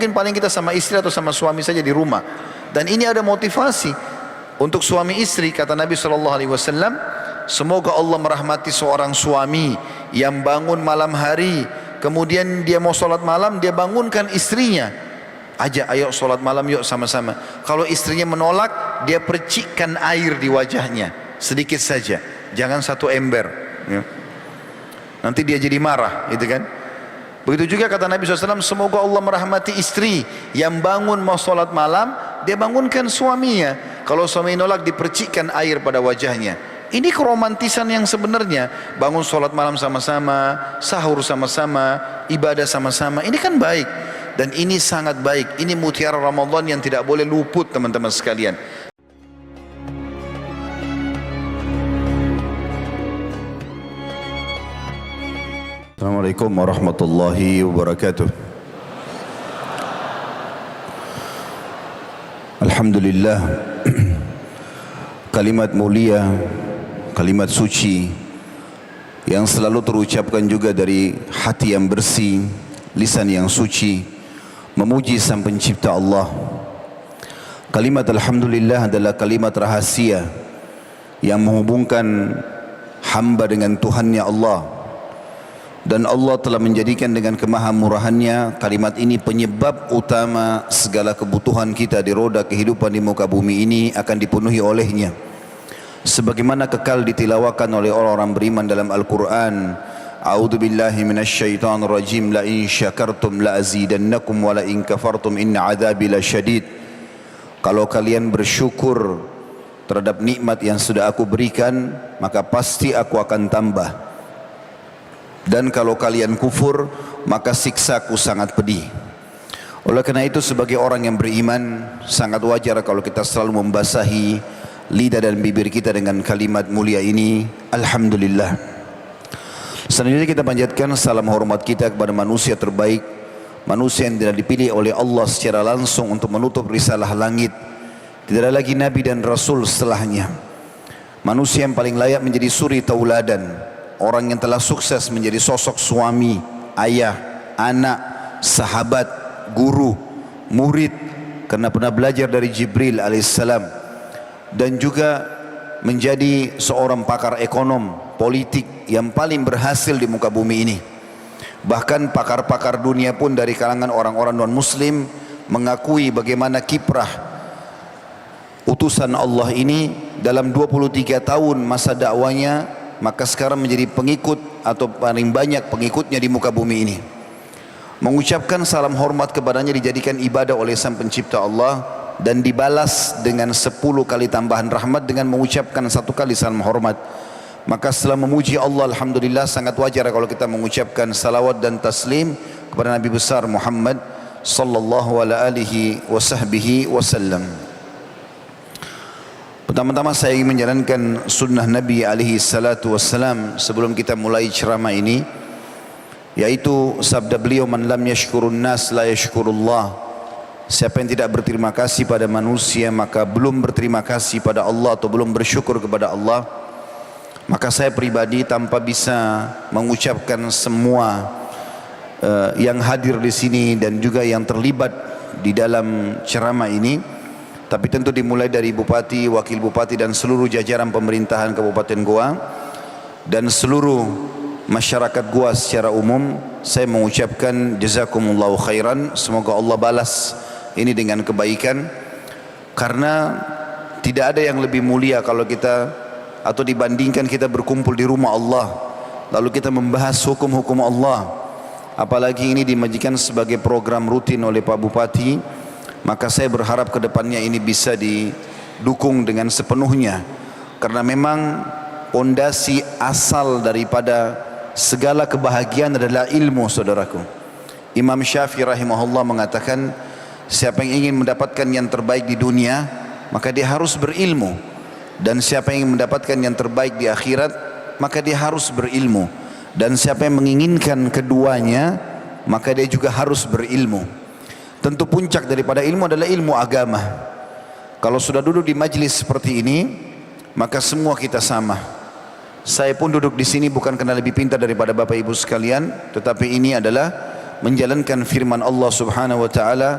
mungkin paling kita sama istri atau sama suami saja di rumah. Dan ini ada motivasi untuk suami istri. Kata Nabi SAW, semoga Allah merahmati seorang suami yang bangun malam hari, kemudian dia mau sholat malam, dia bangunkan istrinya, ajak ayo sholat malam yuk sama-sama. Kalau istrinya menolak, dia percikkan air di wajahnya sedikit saja, jangan satu ember ya. Nanti dia jadi marah, gitu kan. Begitu juga kata Nabi SAW, semoga Allah merahmati istri yang bangun mau sholat malam, dia bangunkan suaminya. Kalau suami nolak, dipercikkan air pada wajahnya. Ini keromantisan yang sebenarnya. Bangun sholat malam sama-sama, sahur sama-sama, ibadah sama-sama. Ini kan baik. Dan ini sangat baik. Ini mutiara Ramadan yang tidak boleh luput, teman-teman sekalian. Assalamualaikum warahmatullahi wabarakatuh. Alhamdulillah, kalimat mulia, kalimat suci yang selalu terucapkan juga dari hati yang bersih, lisan yang suci, memuji Sang Pencipta Allah. Kalimat Alhamdulillah adalah kalimat rahasia yang menghubungkan hamba dengan Tuhannya Allah. Dan Allah telah menjadikan dengan kemahamurahannya kalimat ini penyebab utama segala kebutuhan kita di roda kehidupan di muka bumi ini akan dipenuhi olehnya. Sebagaimana kekal ditilawakan oleh orang-orang beriman dalam Al-Quran, A'udzu billahi minasyaitonir rajim, la in syakartum la azidannakum wa la in kafartum inna 'adzabi lasyadid. Kalau kalian bersyukur terhadap nikmat yang sudah aku berikan, maka pasti aku akan tambah. Dan kalau kalian kufur, maka siksaku sangat pedih. Oleh karena itu, sebagai orang yang beriman, sangat wajar kalau kita selalu membasahi lidah dan bibir kita dengan kalimat mulia ini, Alhamdulillah. Selanjutnya kita panjatkan salam hormat kita kepada manusia terbaik, manusia yang tidak dipilih oleh Allah secara langsung untuk menutup risalah langit. Tidak ada lagi Nabi dan Rasul setelahnya. Manusia yang paling layak menjadi suri tauladan, orang yang telah sukses menjadi sosok suami, ayah, anak, sahabat, guru, murid, karena pernah belajar dari Jibril alaihissalam, dan juga menjadi seorang pakar ekonom, politik yang paling berhasil di muka bumi ini. Bahkan pakar-pakar dunia pun dari kalangan orang-orang non-muslim mengakui bagaimana kiprah utusan Allah ini dalam 23 tahun masa dakwanya, maka sekarang menjadi pengikut atau paling banyak pengikutnya di muka bumi ini. Mengucapkan salam hormat kepadanya dijadikan ibadah oleh Sang Pencipta Allah dan dibalas dengan 10 kali tambahan rahmat dengan mengucapkan 1 kali salam hormat. Maka setelah memuji Allah, Alhamdulillah, sangat wajar kalau kita mengucapkan salawat dan taslim kepada Nabi besar Muhammad sallallahu alaihi wasallam. Pertama-tama saya ingin menjalankan sunnah Nabi alaihi salatu wassalam sebelum kita mulai ceramah ini, yaitu sabda beliau, man lam yashkurun nas la yashkurullah. Siapa yang tidak berterima kasih pada manusia maka belum berterima kasih pada Allah atau belum bersyukur kepada Allah. Maka saya pribadi tanpa bisa mengucapkan semua yang hadir di sini dan juga yang terlibat di dalam ceramah ini, tapi tentu dimulai dari Bupati, Wakil Bupati dan seluruh jajaran pemerintahan Kabupaten Goa dan seluruh masyarakat Goa secara umum, saya mengucapkan jazakumullahu khairan. Semoga Allah balas ini dengan kebaikan, karena tidak ada yang lebih mulia kalau kita atau dibandingkan kita berkumpul di rumah Allah lalu kita membahas hukum-hukum Allah, apalagi ini dimajikan sebagai program rutin oleh Pak Bupati. Maka saya berharap ke depannya ini bisa didukung dengan sepenuhnya, karena memang pondasi asal daripada segala kebahagiaan adalah ilmu, saudaraku. Imam Syafi'i rahimahullah mengatakan, siapa yang ingin mendapatkan yang terbaik di dunia, maka dia harus berilmu, dan siapa yang ingin mendapatkan yang terbaik di akhirat, maka dia harus berilmu, dan siapa yang menginginkan keduanya, maka dia juga harus berilmu. Tentu puncak daripada ilmu adalah ilmu agama. Kalau sudah duduk di majlis seperti ini, maka semua kita sama. Saya pun duduk di sini bukan karena lebih pintar daripada Bapak Ibu sekalian, tetapi ini adalah menjalankan firman Allah Subhanahu wa taala,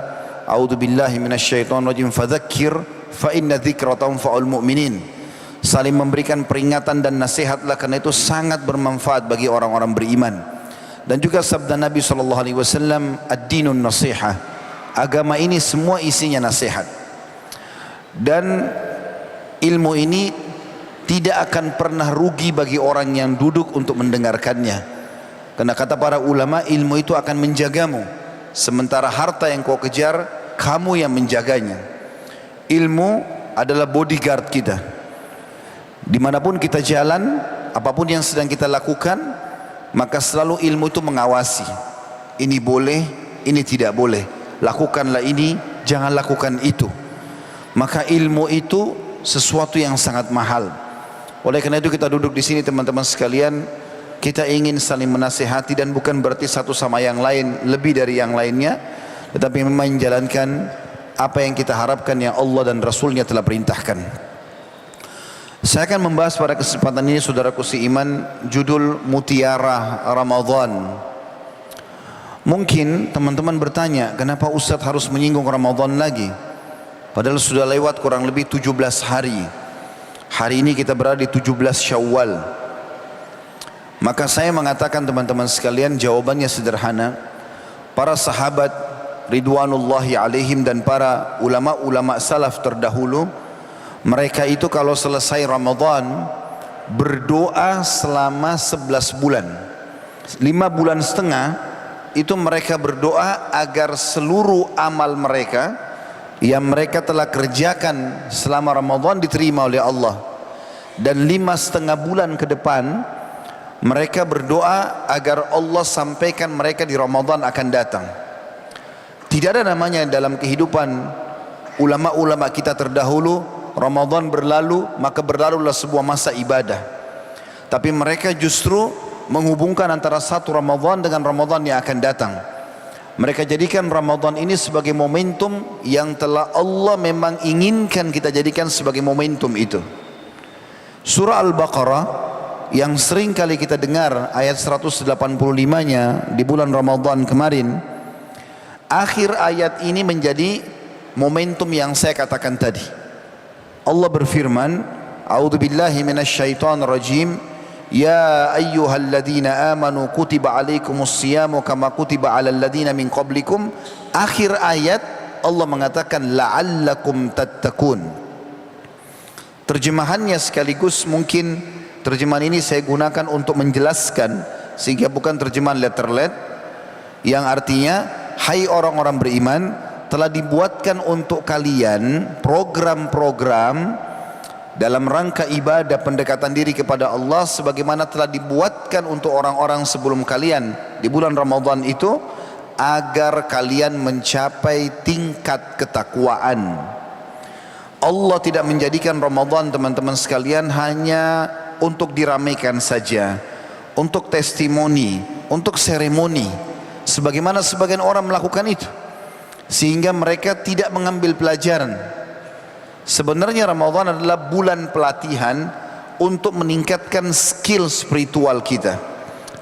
a'udzu billahi minasyaitonir rajim, fadzakir fa inna dzikra tanfa'ul mu'minin. Saling memberikan peringatan dan nasihatlah, karena itu sangat bermanfaat bagi orang-orang beriman. Dan juga sabda Nabi sallallahu alaihi wasallam, ad-dinun nasihah. Agama ini semua isinya nasihat. Dan ilmu ini tidak akan pernah rugi bagi orang yang duduk untuk mendengarkannya. Karena kata para ulama, ilmu itu akan menjagamu, sementara harta yang kau kejar, kamu yang menjaganya. Ilmu adalah bodyguard kita. Dimanapun kita jalan, apapun yang sedang kita lakukan, maka selalu ilmu itu mengawasi. Ini boleh, ini tidak boleh. Lakukanlah ini, jangan lakukan itu. Maka ilmu itu sesuatu yang sangat mahal. Oleh karena itu kita duduk di sini teman-teman sekalian, kita ingin saling menasihati, dan bukan berarti satu sama yang lain lebih dari yang lainnya, tetapi memang menjalankan apa yang kita harapkan yang Allah dan Rasulnya telah perintahkan. Saya akan membahas pada kesempatan ini, saudaraku seiman, judul Mutiara Ramadan. Mungkin teman-teman bertanya, kenapa Ustadz harus menyinggung Ramadan lagi? Padahal sudah lewat kurang lebih 17 hari. Hari ini kita berada di 17 Syawal. Maka saya mengatakan teman-teman sekalian, jawabannya sederhana. Para sahabat ridwanullahi alaihim dan para ulama-ulama salaf terdahulu, mereka itu kalau selesai Ramadan berdoa selama 11 bulan. 5 bulan setengah itu mereka berdoa agar seluruh amal mereka yang mereka telah kerjakan selama Ramadan diterima oleh Allah. Dan 5,5 bulan ke depan mereka berdoa agar Allah sampaikan mereka di Ramadan akan datang. Tidak ada namanya dalam kehidupan ulama-ulama kita terdahulu Ramadan berlalu maka berlalulah sebuah masa ibadah. Tapi mereka justru menghubungkan antara satu Ramadan dengan Ramadan yang akan datang. Mereka jadikan Ramadan ini sebagai momentum yang telah Allah memang inginkan kita jadikan sebagai momentum itu. Surah Al-Baqarah yang sering kali kita dengar ayat 185-nya di bulan Ramadan kemarin, akhir ayat ini menjadi momentum yang saya katakan tadi. Allah berfirman, a'udzu billahi minasyaitonir rajim, ya ayyuhalladzina amanu kutiba alaikumus siyamu kama kutiba alal ladzina min qablikum. Akhir ayat Allah mengatakan la'allakum tattaqun. Terjemahannya sekaligus mungkin terjemahan ini saya gunakan untuk menjelaskan sehingga bukan terjemahan letter-let, yang artinya hai orang-orang beriman, telah dibuatkan untuk kalian program-program dalam rangka ibadah pendekatan diri kepada Allah sebagaimana telah dibuatkan untuk orang-orang sebelum kalian di bulan Ramadan itu, agar kalian mencapai tingkat ketakwaan. Allah tidak menjadikan Ramadan teman-teman sekalian hanya untuk diramaikan saja, untuk testimoni, untuk seremoni, sebagaimana sebagian orang melakukan itu, sehingga mereka tidak mengambil pelajaran. Sebenarnya Ramadan adalah bulan pelatihan untuk meningkatkan skill spiritual kita.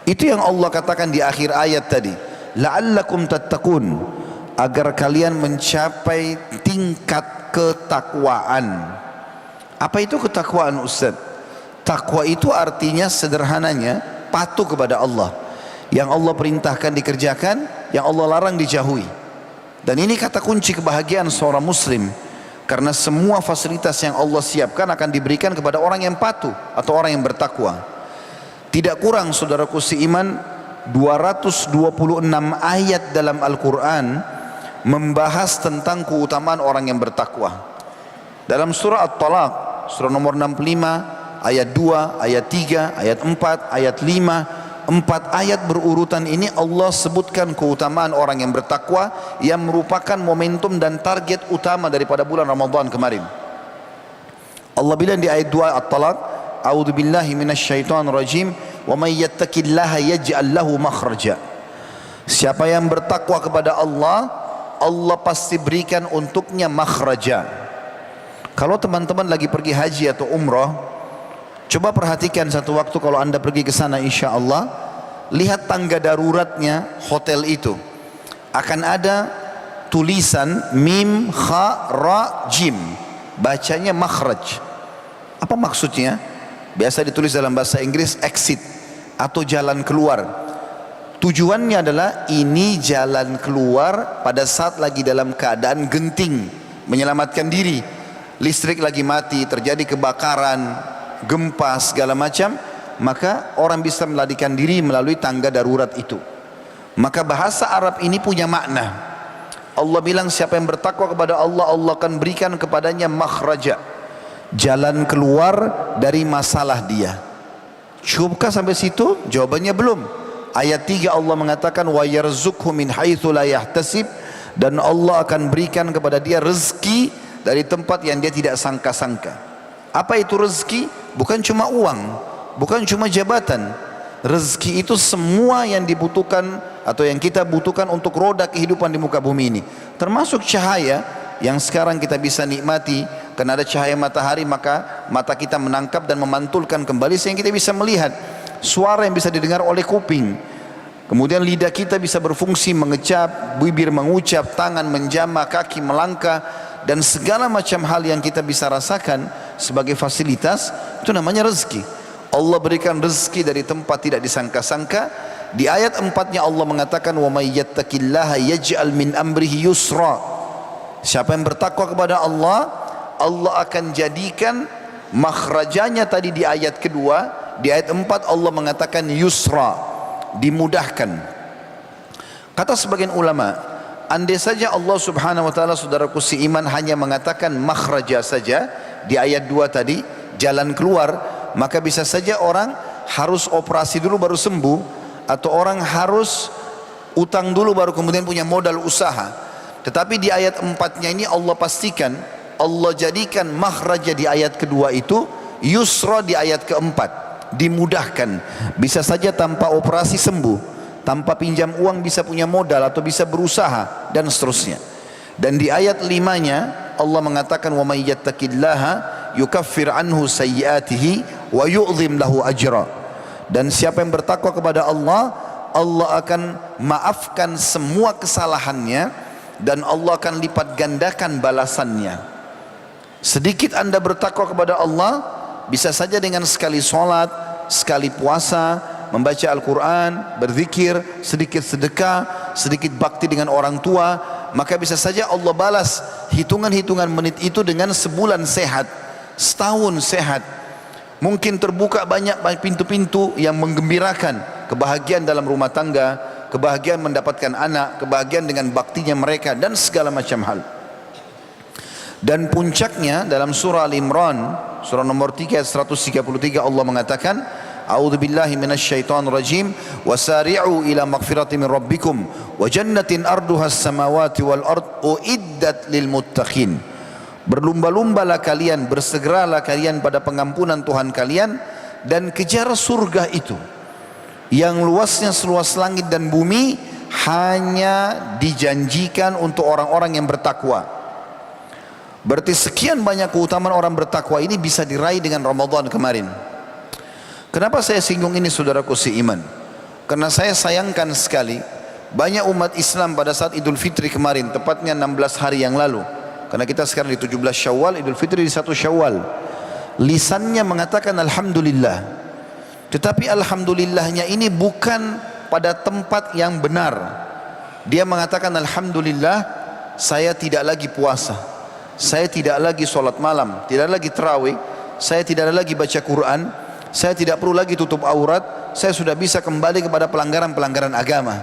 Itu yang Allah katakan di akhir ayat tadi, la'allakum tattaqun, agar kalian mencapai tingkat ketakwaan. Apa itu ketakwaan, Ustaz? Takwa itu artinya sederhananya patuh kepada Allah. Yang Allah perintahkan dikerjakan, yang Allah larang dijauhi. Dan ini kata kunci kebahagiaan seorang muslim, karena semua fasilitas yang Allah siapkan akan diberikan kepada orang yang patuh atau orang yang bertakwa. Tidak kurang saudaraku seiman, 226 ayat dalam Al-Quran membahas tentang keutamaan orang yang bertakwa. Dalam surah At-Talaq, surah nomor 65, ayat 2, ayat 3, ayat 4, ayat 5, 4 ayat berurutan ini Allah sebutkan keutamaan orang yang bertakwa, yang merupakan momentum dan target utama daripada bulan Ramadan kemarin. Allah bilang di ayat 2 At-Talaq, a'udzu billahi minasyaitonir rajim, wa may yattaqillaha yaj'al lahu makhraja. Siapa yang bertakwa kepada Allah, Allah pasti berikan untuknya makhraja. Kalau teman-teman lagi pergi haji atau umrah, coba perhatikan satu waktu kalau anda pergi ke sana insya Allah, lihat tangga daruratnya hotel itu. akan ada tulisan mim, kha, ra, jim. Bacanya makhraj. Apa maksudnya? Biasa ditulis dalam bahasa Inggris exit atau jalan keluar. Tujuannya adalah ini jalan keluar pada saat lagi dalam keadaan genting, menyelamatkan diri. Listrik lagi mati, terjadi kebakaran, gempa segala macam, maka orang bisa melarikan diri melalui tangga darurat itu. Maka bahasa Arab ini punya makna. Allah bilang siapa yang bertakwa kepada Allah, Allah akan berikan kepadanya makhraja, jalan keluar dari masalah dia. Cukupkah sampai situ? Jawabannya belum. Ayat 3 Allah mengatakan wa yarzuqhu min haitsu la yahtasib, dan Allah akan berikan kepada dia rezeki dari tempat yang dia tidak sangka-sangka. Apa itu rezeki? Bukan cuma uang, bukan cuma jabatan. Rezeki itu semua yang dibutuhkan atau yang kita butuhkan untuk roda kehidupan di muka bumi ini, termasuk cahaya yang sekarang kita bisa nikmati. Karena ada cahaya matahari, maka mata kita menangkap dan memantulkan kembali sehingga kita bisa melihat. Suara yang bisa didengar oleh kuping, kemudian lidah kita bisa berfungsi mengecap, bibir mengucap, tangan menjamah, kaki melangkah, dan segala macam hal yang kita bisa rasakan sebagai fasilitas, itu namanya rezeki. Allah berikan rezeki dari tempat tidak disangka-sangka. Di ayat 4-nya Allah mengatakan wa may yattaqillaha yaj'al min amrihi yusra. Siapa yang bertakwa kepada Allah, Allah akan jadikan makhrajanya tadi di ayat kedua. Di ayat 4 Allah mengatakan yusra, dimudahkan. Kata sebagian ulama, andai saja Allah subhanahu wa ta'ala, saudaraku seiman, hanya mengatakan makhraja saja di ayat 2 tadi, jalan keluar, maka bisa saja orang harus operasi dulu baru sembuh, atau orang harus utang dulu baru kemudian punya modal usaha. Tetapi di ayat 4-nya ini Allah pastikan, Allah jadikan makhraja di ayat kedua itu yusra di ayat keempat, dimudahkan. Bisa saja tanpa operasi sembuh, tanpa pinjam uang bisa punya modal atau bisa berusaha, dan seterusnya. Dan di ayat 5-nya Allah mengatakan wa may yattaqillaha yukaffir anhu sayyiatihi wa yu'zim lahu ajra. Dan siapa yang bertakwa kepada Allah, Allah akan maafkan semua kesalahannya dan Allah akan lipat gandakan balasannya. Sedikit anda bertakwa kepada Allah, bisa saja dengan sekali sholat, sekali puasa, membaca Al-Quran, berzikir, sedikit sedekah, sedikit bakti dengan orang tua, maka bisa saja Allah balas hitungan-hitungan menit itu dengan sebulan sehat, setahun sehat. Mungkin terbuka banyak pintu-pintu yang menggembirakan, kebahagiaan dalam rumah tangga, kebahagiaan mendapatkan anak, kebahagiaan dengan baktinya mereka, dan segala macam hal. Dan puncaknya dalam surah Al-Imran, surah nomor 3 ayat 133, Allah mengatakan a'udzubillahi minasyaitonir rajim wasari'u ila magfirati min rabbikum wa jannatin arduha as-samawati wal ard uiddat lil muttaqin. Berlumba-lumbalah kalian, bersegeralah kalian pada pengampunan Tuhan kalian, dan kejar surga itu yang luasnya seluas langit dan bumi, hanya dijanjikan untuk orang-orang yang bertakwa. Berarti sekian banyak keutamaan orang bertakwa ini bisa diraih dengan Ramadan kemarin. Kenapa saya singgung ini, saudaraku seiman? Karena saya sayangkan sekali banyak umat Islam pada saat Idul Fitri kemarin, tepatnya 16 hari yang lalu, karena kita sekarang di 17 Syawal, Idul Fitri di 1 Syawal, lisannya mengatakan Alhamdulillah, tetapi Alhamdulillahnya ini bukan pada tempat yang benar. Dia mengatakan Alhamdulillah, saya tidak lagi puasa, saya tidak lagi sholat malam, tidak lagi tarawih, saya tidak lagi baca Quran, saya tidak perlu lagi tutup aurat, saya sudah bisa kembali kepada pelanggaran-pelanggaran agama.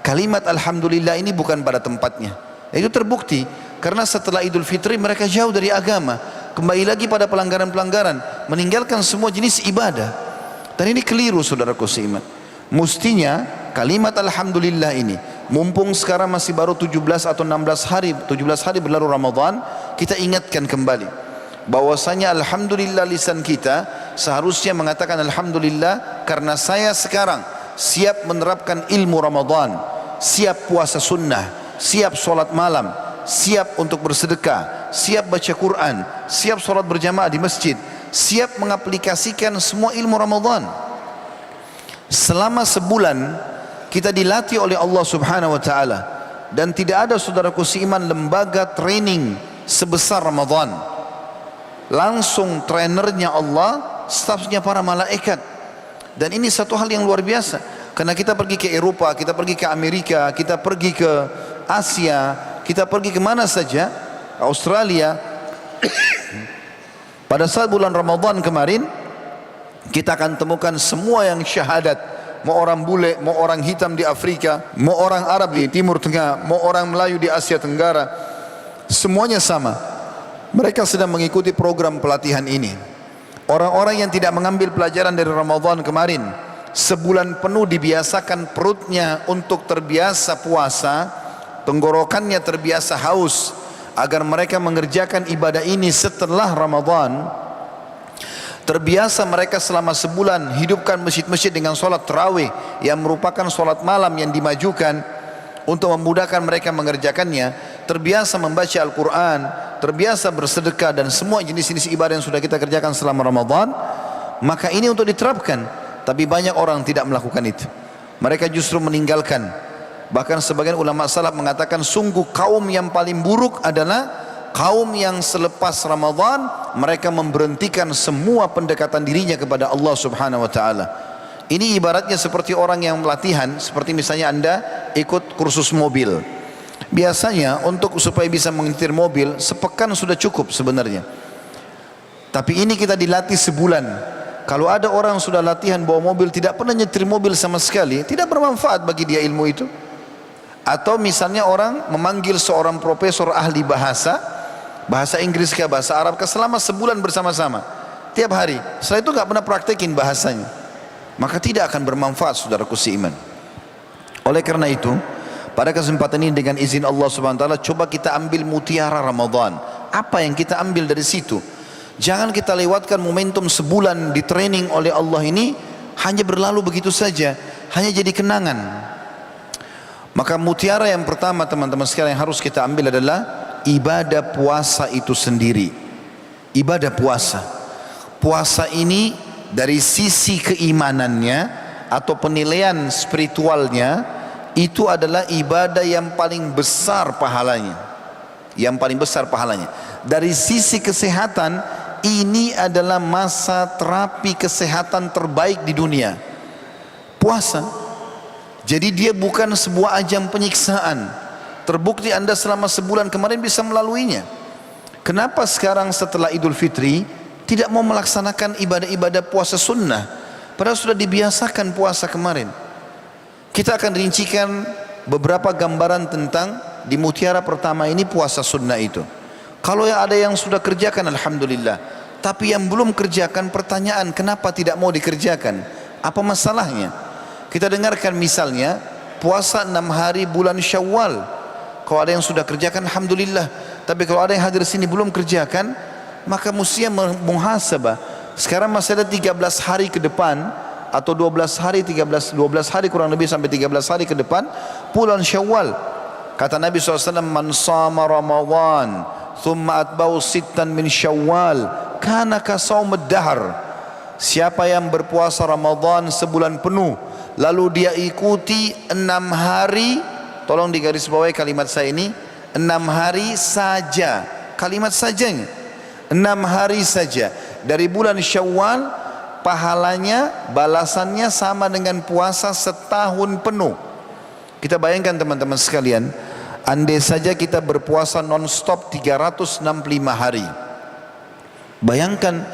Kalimat Alhamdulillah ini bukan pada tempatnya. Itu terbukti karena setelah Idul Fitri mereka jauh dari agama, kembali lagi pada pelanggaran-pelanggaran, meninggalkan semua jenis ibadah. Dan ini keliru, saudaraku seiman. Mestinya kalimat Alhamdulillah ini, mumpung sekarang masih baru 17 atau 16 hari, 17 hari berlalu Ramadan, kita ingatkan kembali bahwasanya Alhamdulillah, lisan kita seharusnya mengatakan Alhamdulillah karena saya sekarang siap menerapkan ilmu Ramadan, siap puasa sunnah, siap sholat malam, siap untuk bersedekah, siap baca Quran, siap sholat berjamaah di masjid, siap mengaplikasikan semua ilmu Ramadan. Selama sebulan kita dilatih oleh Allah subhanahu wa ta'ala Dan tidak ada saudaraku seiman lembaga training sebesar Ramadan. Langsung trainernya Allah, stafnya para malaikat. Dan ini satu hal yang luar biasa. Karena kita pergi ke Eropa, kita pergi ke Amerika, kita pergi ke Asia, kita pergi kemana saja, Australia. Pada saat bulan Ramadan kemarin, kita akan temukan semua yang syahadat. Mau orang bule, mau orang hitam di Afrika, mau orang Arab di Timur Tengah, mau orang Melayu di Asia Tenggara, semuanya sama. Mereka sedang mengikuti program pelatihan ini. Orang-orang yang tidak mengambil pelajaran dari Ramadan kemarin, sebulan penuh dibiasakan perutnya untuk terbiasa puasa, tenggorokannya terbiasa haus, agar mereka mengerjakan ibadah ini setelah Ramadan. Terbiasa mereka selama sebulan hidupkan masjid-masjid dengan solat tarawih yang merupakan solat malam yang dimajukan untuk memudahkan mereka mengerjakannya. Terbiasa membaca Al-Quran, terbiasa bersedekah dan semua jenis-jenis ibadah yang sudah kita kerjakan selama Ramadan. Maka ini untuk diterapkan. Tapi banyak orang tidak melakukan itu. Mereka justru meninggalkan. Bahkan sebagian ulama salaf mengatakan sungguh kaum yang paling buruk adalah kaum yang selepas Ramadan mereka memberhentikan semua pendekatan dirinya kepada Allah Subhanahu wa taala. Ini ibaratnya seperti orang yang latihan, seperti misalnya Anda ikut kursus mobil. Biasanya untuk supaya bisa menyetir mobil sepekan sudah cukup sebenarnya. Tapi ini kita dilatih sebulan. Kalau ada orang sudah latihan bawa mobil tidak pernah nyetir mobil sama sekali, tidak bermanfaat bagi dia ilmu itu. Atau misalnya orang memanggil seorang profesor ahli bahasa Inggris ke bahasa Arab ke selama sebulan bersama-sama tiap hari, setelah itu nggak pernah praktekin bahasanya, maka tidak akan bermanfaat saudaraku seiman. Oleh karena itu pada kesempatan ini dengan izin Allah Subhanahu wa taala coba kita ambil mutiara Ramadan. Apa yang kita ambil dari situ? Jangan kita lewatkan momentum sebulan di training oleh Allah ini hanya berlalu begitu saja, hanya jadi kenangan. Maka mutiara yang pertama teman-teman sekalian yang harus kita ambil adalah ibadah puasa itu sendiri. Ibadah puasa. Puasa ini dari sisi keimanannya atau penilaian spiritualnya itu adalah ibadah yang paling besar pahalanya. Yang paling besar pahalanya. Dari sisi kesehatan ini adalah masa terapi kesehatan terbaik di dunia. Puasa. Jadi dia bukan sebuah ajang penyiksaan. Terbukti Anda selama sebulan kemarin bisa melaluinya. Kenapa sekarang setelah Idul Fitri tidak mau melaksanakan ibadah-ibadah puasa sunnah? Padahal sudah dibiasakan puasa kemarin. Kita akan rincikan beberapa gambaran tentang di mutiara pertama ini puasa sunnah itu. Kalau ada yang sudah kerjakan alhamdulillah. Tapi yang belum kerjakan pertanyaan kenapa tidak mau dikerjakan? Apa masalahnya? Kita dengarkan misalnya puasa 6 hari bulan Syawal. Kalau ada yang sudah kerjakan alhamdulillah. Tapi kalau ada yang hadir sini belum kerjakan, maka mestinya muhasabah. Sekarang masih ada 13 hari ke depan atau 12 hari kurang lebih sampai 13 hari ke depan bulan Syawal. Kata Nabi SAW, man sama Ramadan thumma atba'u sittan min Syawal kana ka saumid dahr. Siapa yang berpuasa Ramadan sebulan penuh lalu dia ikuti 6 hari, tolong digarisbawahi kalimat saya ini, 6 hari saja, kalimat sajanya 6 hari saja dari bulan Syawal, pahalanya balasannya sama dengan puasa setahun penuh. Kita bayangkan teman-teman sekalian, andai saja kita berpuasa non-stop 365 hari, bayangkan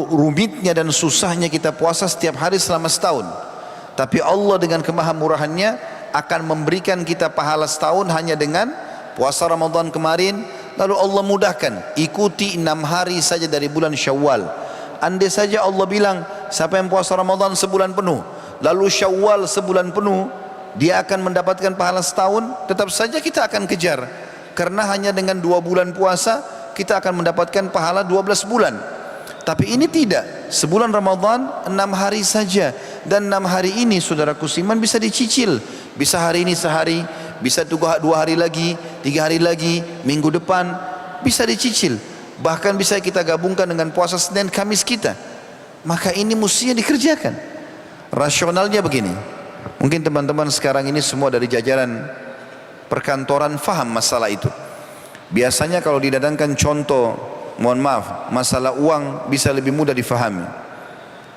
rumitnya dan susahnya kita puasa setiap hari selama setahun. Tapi Allah dengan kemahamurahannya akan memberikan kita pahala setahun hanya dengan puasa Ramadan kemarin. Lalu Allah mudahkan, ikuti 6 hari saja dari bulan Syawal. Andai saja Allah bilang siapa yang puasa Ramadan sebulan penuh lalu Syawal sebulan penuh, dia akan mendapatkan pahala setahun, tetap saja kita akan kejar. Karena hanya dengan 2 bulan puasa kita akan mendapatkan pahala 12 bulan. Tapi ini tidak, sebulan Ramadan 6 hari saja. Dan 6 hari ini saudaraku seiman bisa dicicil. Bisa hari ini sehari, bisa 2 hari lagi, 3 hari lagi, minggu depan, bisa dicicil. Bahkan bisa kita gabungkan dengan puasa Senin Kamis kita. Maka ini mestinya dikerjakan. Rasionalnya begini, mungkin teman-teman sekarang ini semua dari jajaran perkantoran faham masalah itu. Biasanya kalau didatangkan contoh, mohon maaf, masalah uang bisa lebih mudah difahami.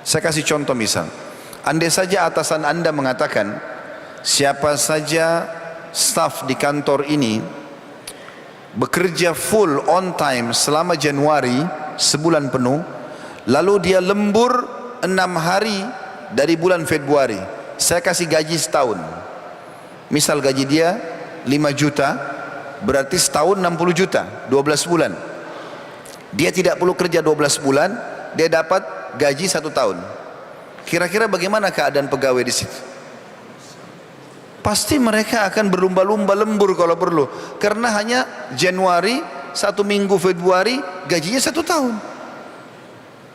Saya kasih contoh misal, andai saja atasan Anda mengatakan, siapa saja staf di kantor ini bekerja full on time selama Januari sebulan penuh, lalu dia lembur 6 hari dari bulan Februari, saya kasih gaji setahun. Misal gaji dia 5 juta, berarti setahun 60 juta, 12 bulan. Dia tidak perlu kerja 12 bulan, dia dapat gaji 1 tahun. Kira-kira bagaimana keadaan pegawai di situ? Pasti mereka akan berlumba-lumba lembur kalau perlu, karena hanya Januari, 1 minggu Februari, gajinya 1 tahun.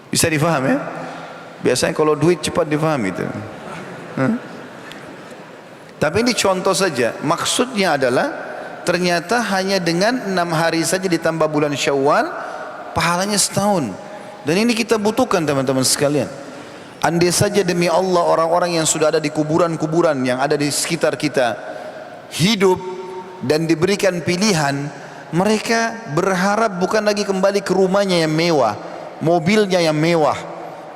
Bisa difahami ya? Biasanya kalau duit cepat difahami itu. Tapi ini contoh saja. Maksudnya adalah ternyata hanya dengan 6 hari saja ditambah bulan Syawal, pahalanya setahun. Dan ini kita butuhkan teman-teman sekalian. Andai saja demi Allah orang-orang yang sudah ada di kuburan-kuburan yang ada di sekitar kita hidup dan diberikan pilihan, mereka berharap bukan lagi kembali ke rumahnya yang mewah, mobilnya yang mewah,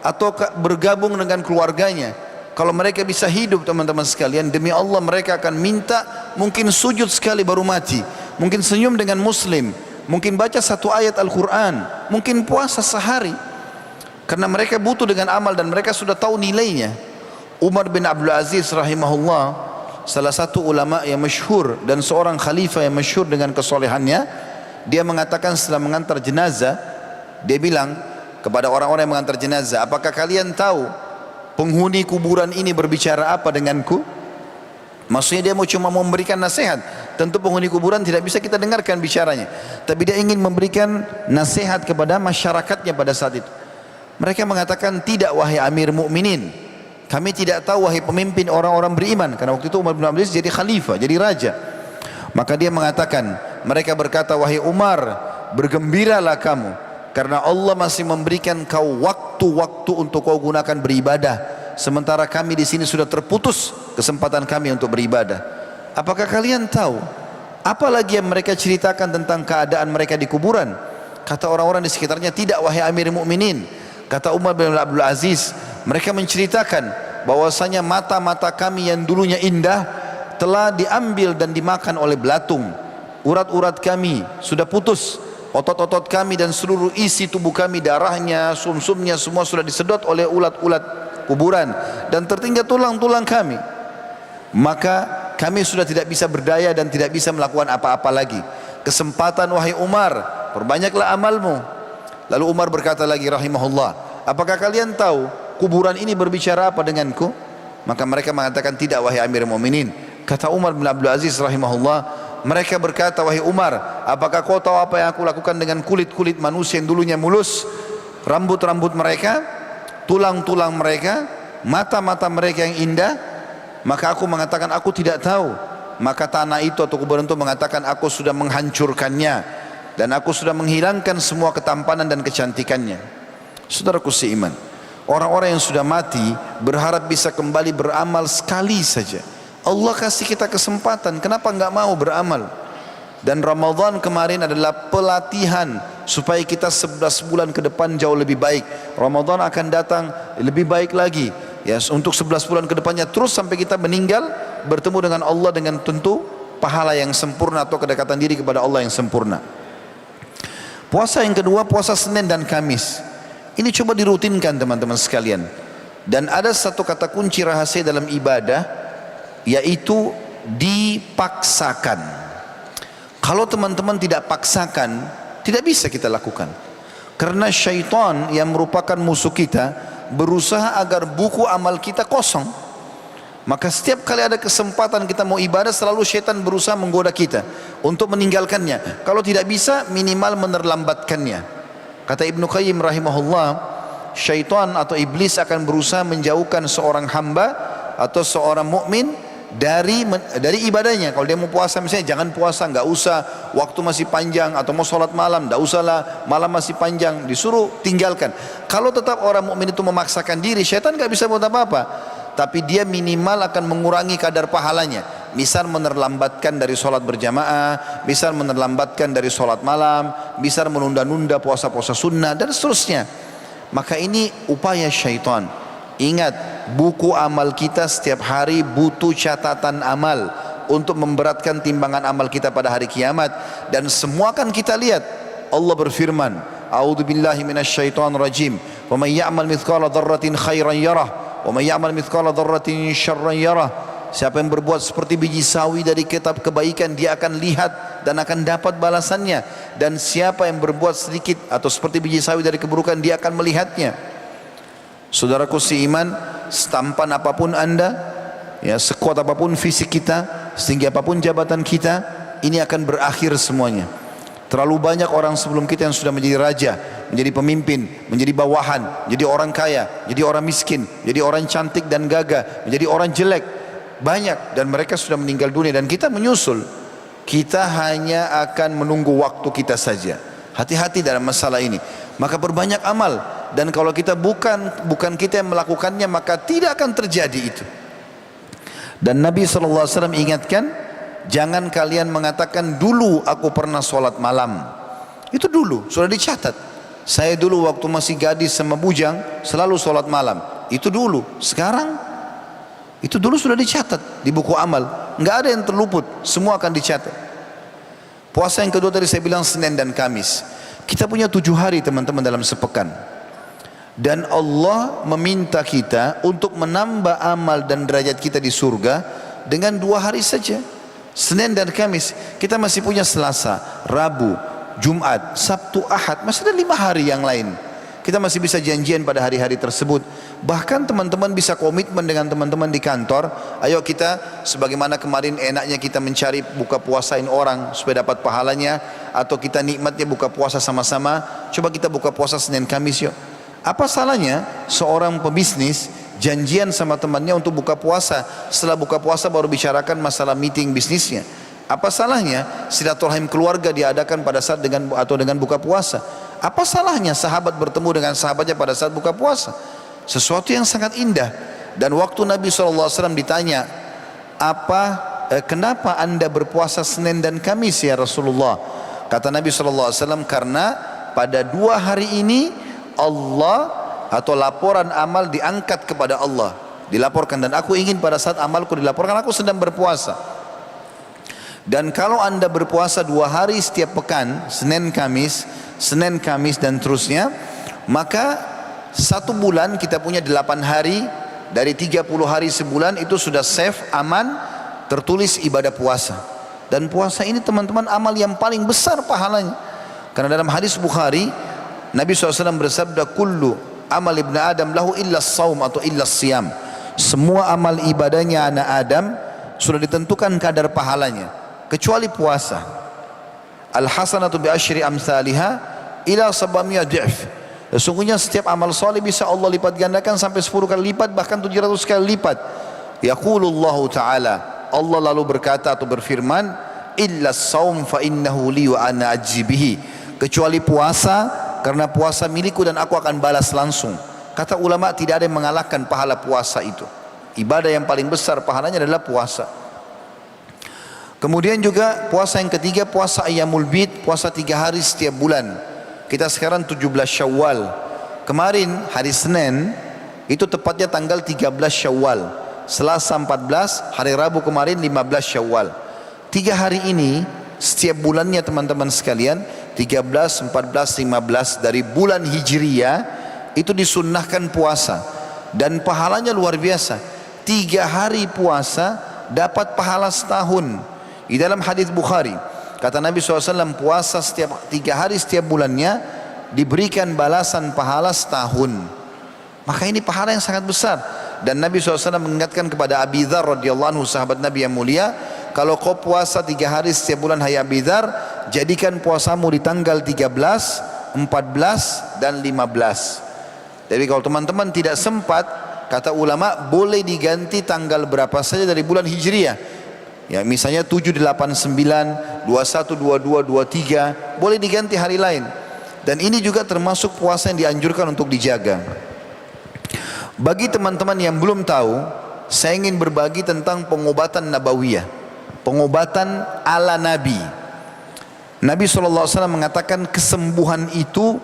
atau bergabung dengan keluarganya. Kalau mereka bisa hidup teman-teman sekalian, demi Allah mereka akan minta, mungkin sujud sekali baru mati, mungkin senyum dengan muslim, mungkin baca 1 ayat Al-Quran, mungkin puasa sehari, karena mereka butuh dengan amal dan mereka sudah tahu nilainya. Umar bin Abdul Aziz rahimahullah, salah satu ulama yang masyhur dan seorang khalifah yang masyhur dengan kesolehannya, dia mengatakan setelah mengantar jenazah, dia bilang kepada orang-orang yang mengantar jenazah, apakah kalian tahu penghuni kuburan ini berbicara apa denganku? Maksudnya dia mau cuma memberikan nasihat. Tentu penghuni kuburan tidak bisa kita dengarkan bicaranya, tapi dia ingin memberikan nasihat kepada masyarakatnya pada saat itu. Mereka mengatakan, tidak wahai Amir Mukminin, kami tidak tahu wahai pemimpin orang-orang beriman, karena waktu itu Umar bin Abdul Aziz jadi khalifah, jadi raja. Maka dia mengatakan, mereka berkata, wahai Umar, bergembiralah kamu, karena Allah masih memberikan kau waktu-waktu untuk kau gunakan beribadah, sementara kami di sini sudah terputus kesempatan kami untuk beribadah. Apakah kalian tahu apa lagi yang mereka ceritakan tentang keadaan mereka di kuburan? Kata orang-orang di sekitarnya, tidak wahai Amir Mukminin. Kata Umar bin Abdul Aziz, mereka menceritakan bahwasanya mata-mata kami yang dulunya indah telah diambil dan dimakan oleh belatung. Urat-urat kami sudah putus, otot-otot kami dan seluruh isi tubuh kami, darahnya, sumsumnya semua sudah disedot oleh ulat-ulat kuburan, dan tertinggal tulang-tulang kami. Maka kami sudah tidak bisa berdaya dan tidak bisa melakukan apa-apa lagi. Kesempatan wahai Umar, perbanyaklah amalmu. Lalu Umar berkata lagi rahimahullah, apakah kalian tahu kuburan ini berbicara apa denganku? Maka mereka mengatakan, tidak wahai Amir Mu'minin. Kata Umar bin Abdul Aziz rahimahullah, mereka berkata, wahai Umar, apakah kau tahu apa yang aku lakukan dengan kulit-kulit manusia yang dulunya mulus, rambut-rambut mereka, tulang-tulang mereka, mata-mata mereka yang indah? Maka aku mengatakan, aku tidak tahu. Maka tanah itu atau kuburan itu mengatakan, aku sudah menghancurkannya dan aku sudah menghilangkan semua ketampanan dan kecantikannya. Saudaraku seiman, orang-orang yang sudah mati berharap bisa kembali beramal sekali saja. Allah kasih kita kesempatan, kenapa enggak mau beramal? Dan Ramadan kemarin adalah pelatihan supaya kita 11 bulan ke depan jauh lebih baik. Ramadan akan datang lebih baik lagi, ya, untuk 11 bulan ke depannya, terus sampai kita meninggal bertemu dengan Allah dengan tentu pahala yang sempurna atau kedekatan diri kepada Allah yang sempurna. Puasa yang kedua, puasa Senin dan Kamis. Ini coba dirutinkan teman-teman sekalian. Dan ada satu kata kunci rahasia dalam ibadah, yaitu dipaksakan. Kalau teman-teman tidak paksakan, tidak bisa kita lakukan. Karena syaitan yang merupakan musuh kita berusaha agar buku amal kita kosong. Maka setiap kali ada kesempatan kita mau ibadah, selalu syaitan berusaha menggoda kita untuk meninggalkannya. Kalau tidak bisa, minimal menerlambatkannya. Kata Ibnu Qayyim rahimahullah, syaitan atau iblis akan berusaha menjauhkan seorang hamba atau seorang mukmin dari ibadahnya. Kalau dia mau puasa misalnya, jangan puasa, nggak usah, waktu masih panjang. Atau mau sholat malam, nggak usahlah, malam masih panjang, disuruh tinggalkan. Kalau tetap orang mukmin itu memaksakan diri, syaitan nggak bisa buat apa-apa, tapi dia minimal akan mengurangi kadar pahalanya. misal menerlambatkan dari sholat berjamaah, misal menerlambatkan dari sholat malam, misal menunda-nunda puasa-puasa sunnah dan seterusnya. Maka ini upaya syaitan. Ingat, buku amal kita setiap hari butuh catatan amal untuk memberatkan timbangan amal kita pada hari kiamat. Dan semua kan kita lihat, Allah berfirman, a'udzubillahi minasyaitonir rajim, wa may ya'mal mithqala dzarratin khairan yarah wa may ya'mal mithqala dzarratin syarran yarah. Siapa yang berbuat seperti biji sawi dari kitab kebaikan, dia akan lihat dan akan dapat balasannya. Dan siapa yang berbuat sedikit atau seperti biji sawi dari keburukan, dia akan melihatnya. Saudaraku seiman, setampan apapun anda, ya, sekuat apapun fisik kita, setinggi apapun jabatan kita, ini akan berakhir semuanya. Terlalu banyak orang sebelum kita yang sudah menjadi raja, menjadi pemimpin, menjadi bawahan, jadi orang kaya, jadi orang miskin, jadi orang cantik dan gagah, menjadi orang jelek. Banyak, dan mereka sudah meninggal dunia dan kita menyusul. Kita hanya akan menunggu waktu kita saja. Hati-hati dalam masalah ini. Maka berbanyak amal, dan kalau kita bukan kita yang melakukannya, maka tidak akan terjadi itu. Dan Nabi SAW ingatkan, jangan kalian mengatakan dulu aku pernah sholat malam. Itu dulu sudah dicatat. Saya dulu waktu masih gadis sama bujang selalu sholat malam. Itu dulu. Sekarang itu dulu sudah dicatat di buku amal. Nggak ada yang terluput, semua akan dicatat. Puasa yang kedua tadi saya bilang Senin dan Kamis. Kita punya 7 hari teman-teman dalam sepekan. Dan Allah meminta kita untuk menambah amal dan derajat kita di surga dengan 2 hari saja, Senin dan Kamis. Kita masih punya Selasa, Rabu, Jumat, Sabtu, Ahad, masih ada 5 hari yang lain. Kita masih bisa janjian pada hari-hari tersebut. Bahkan teman-teman bisa komitmen dengan teman-teman di kantor. Ayo kita, sebagaimana kemarin enaknya kita mencari buka puasain orang supaya dapat pahalanya, atau kita nikmatnya buka puasa sama-sama, coba kita buka puasa Senin Kamis yuk. Apa salahnya seorang pebisnis janjian sama temannya untuk buka puasa, setelah buka puasa baru bicarakan masalah meeting bisnisnya? Apa salahnya silaturahim keluarga diadakan pada saat dengan buka puasa? Apa salahnya sahabat bertemu dengan sahabatnya pada saat buka puasa? Sesuatu yang sangat indah. Dan waktu Nabi SAW ditanya, kenapa anda berpuasa Senin dan Kamis ya Rasulullah? Kata Nabi SAW, karena pada 2 hari ini Allah atau laporan amal diangkat kepada Allah, dilaporkan, dan aku ingin pada saat amalku dilaporkan aku sedang berpuasa. Dan kalau anda berpuasa 2 hari setiap pekan, Senin Kamis dan terusnya, maka 1 bulan kita punya 8 hari dari 30 hari sebulan, itu sudah safe, aman, tertulis ibadah puasa. Dan puasa ini teman-teman amal yang paling besar pahalanya. Karena dalam hadis Bukhari, Nabi SAW bersabda, kullu amal ibn Adam lahu illa saum atau illa siyam. Semua amal ibadahnya anak Adam sudah ditentukan kadar pahalanya, kecuali puasa. Al-hasanatu bi asyri amsalihha ila 700 di'f. Sesungguhnya setiap amal soleh bisa Allah lipat gandakan sampai 10 kali lipat, bahkan 700 kali lipat. Yaqulullahu ta'ala, Allah lalu berkata atau berfirman, illa saum fa innahu li wa ana ajzi bihi. Kecuali puasa, karena puasa milikku dan aku akan balas langsung. Kata ulama, tidak ada yang mengalahkan pahala puasa itu. Ibadah yang paling besar pahalanya adalah puasa. Kemudian juga puasa yang ketiga, puasa Ayyamul Bid, puasa 3 hari setiap bulan. Kita sekarang 17 Syawal. Kemarin hari Senin itu tepatnya tanggal 13 Syawal. Selasa 14, hari Rabu kemarin 15 Syawal. 3 hari ini setiap bulannya teman-teman sekalian, 13, 14, 15 dari bulan Hijriyah itu disunnahkan puasa. Dan pahalanya luar biasa. 3 hari puasa dapat pahala setahun. Di dalam hadis Bukhari kata Nabi SAW, puasa setiap 3 hari setiap bulannya diberikan balasan pahala setahun. Maka ini pahala yang sangat besar. Dan Nabi SAW mengingatkan kepada Abi Dzar radhiyallahu anhu, sahabat Nabi yang mulia, kalau kau puasa 3 hari setiap bulan hai Abi Dzar, jadikan puasamu di tanggal 13, 14 dan 15. Jadi kalau teman-teman tidak sempat, kata ulama boleh diganti tanggal berapa saja dari bulan Hijriah. Ya, misalnya 7, 8, 9, 21, 22, 23, boleh diganti hari lain. Dan ini juga termasuk puasa yang dianjurkan untuk dijaga. Bagi teman-teman yang belum tahu, saya ingin berbagi tentang pengobatan nabawiyah. pengobatan ala Nabi. Nabi SAW mengatakan kesembuhan itu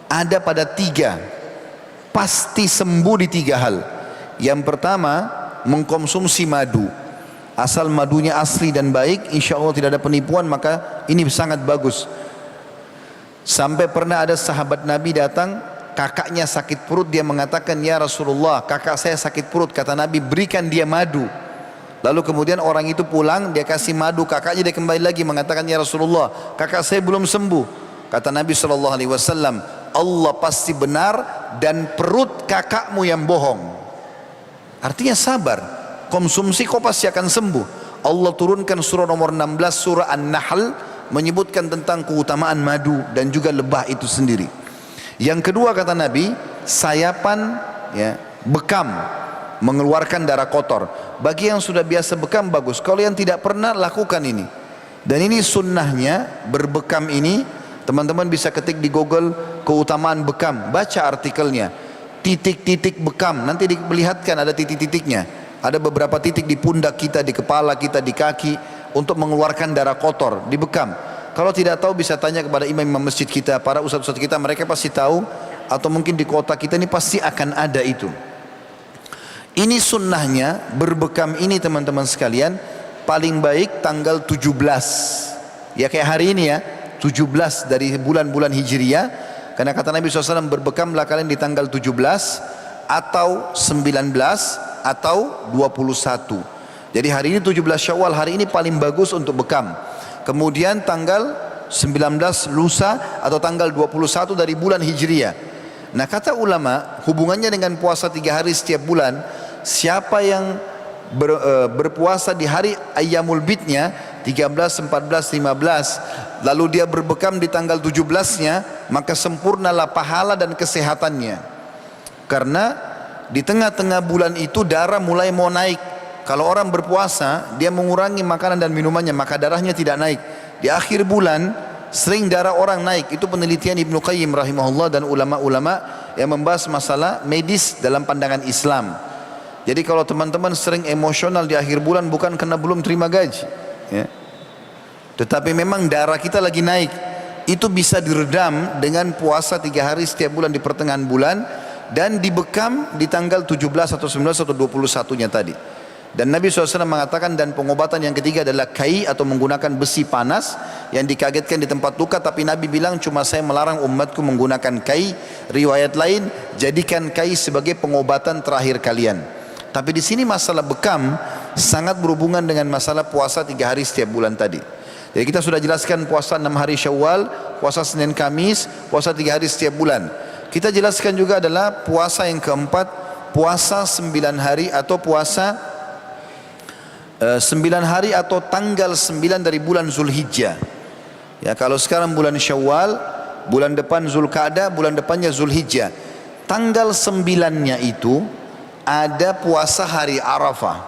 ada pada 3, pasti sembuh di 3 hal. Yang pertama, mengkonsumsi madu. Asal madunya asli dan baik, insya Allah tidak ada penipuan, maka ini sangat bagus. Sampai pernah ada sahabat Nabi datang, kakaknya sakit perut, dia mengatakan, ya Rasulullah, kakak saya sakit perut. Kata Nabi, berikan dia madu. Lalu kemudian orang itu pulang, dia kasih madu kakaknya, dia kembali lagi mengatakan, ya Rasulullah, kakak saya belum sembuh. Kata Nabi SAW, Allah pasti benar dan perut kakakmu yang bohong. Artinya sabar, konsumsi kau pasti akan sembuh. Allah turunkan surah nomor 16 surah An-Nahl menyebutkan tentang keutamaan madu dan juga lebah itu sendiri. Yang kedua kata Nabi, sayapan ya, bekam mengeluarkan darah kotor. Bagi yang sudah biasa bekam bagus, kalau yang tidak pernah lakukan ini. Dan ini sunnahnya berbekam ini, teman-teman bisa ketik di Google keutamaan bekam, baca artikelnya. Titik-titik bekam, nanti diperlihatkan ada titik-titiknya. Ada beberapa titik di pundak kita, di kepala kita, di kaki untuk mengeluarkan darah kotor, di bekam. Kalau tidak tahu bisa tanya kepada imam-imam masjid kita, para ustaz-ustaz kita, mereka pasti tahu. Atau mungkin di kota kita ini pasti akan ada itu. Ini sunnahnya berbekam ini teman-teman sekalian, paling baik tanggal 17. Ya kayak hari ini ya, 17 dari bulan-bulan Hijriah. Karena kata Nabi SAW, berbekamlah kalian di tanggal 17 atau 19 atau 21. Jadi hari ini 17 Syawal, hari ini paling bagus untuk bekam. Kemudian tanggal 19 lusa atau tanggal 21 dari bulan Hijriah. Nah kata ulama, hubungannya dengan puasa 3 hari setiap bulan, siapa yang berpuasa di hari Ayyamul Bidnya 13, 14, 15, lalu dia berbekam di tanggal 17-nya, maka sempurnalah pahala dan kesehatannya. Karena di tengah-tengah bulan itu darah mulai mau naik. Kalau orang berpuasa, dia mengurangi makanan dan minumannya, maka darahnya tidak naik. Di akhir bulan sering darah orang naik. Itu penelitian Ibnu Qayyim rahimahullah dan ulama-ulama yang membahas masalah medis dalam pandangan Islam. Jadi kalau teman-teman sering emosional di akhir bulan, bukan karena belum terima gaji ya, tetapi memang darah kita lagi naik. Itu bisa diredam dengan puasa 3 hari setiap bulan di pertengahan bulan, dan dibekam di tanggal 17 atau 19 atau 21-nya tadi. Dan Nabi SAW mengatakan, dan pengobatan yang ketiga adalah kai atau menggunakan besi panas yang dikagetkan di tempat luka. Tapi Nabi bilang, cuma saya melarang umatku menggunakan kai. Riwayat lain, jadikan kai sebagai pengobatan terakhir kalian. Tapi di sini masalah bekam sangat berhubungan dengan masalah puasa 3 hari setiap bulan tadi. Jadi kita sudah jelaskan puasa 6 hari Syawal, puasa Senin Kamis, puasa 3 hari setiap bulan. Kita jelaskan juga adalah puasa yang keempat, puasa 9 hari atau puasa 9 hari atau tanggal 9 dari bulan Zulhijjah. Ya, kalau sekarang bulan Syawal, bulan depan Zulqa'dah, bulan depannya Zulhijjah. Tanggal 9-nya itu ada puasa hari Arafah.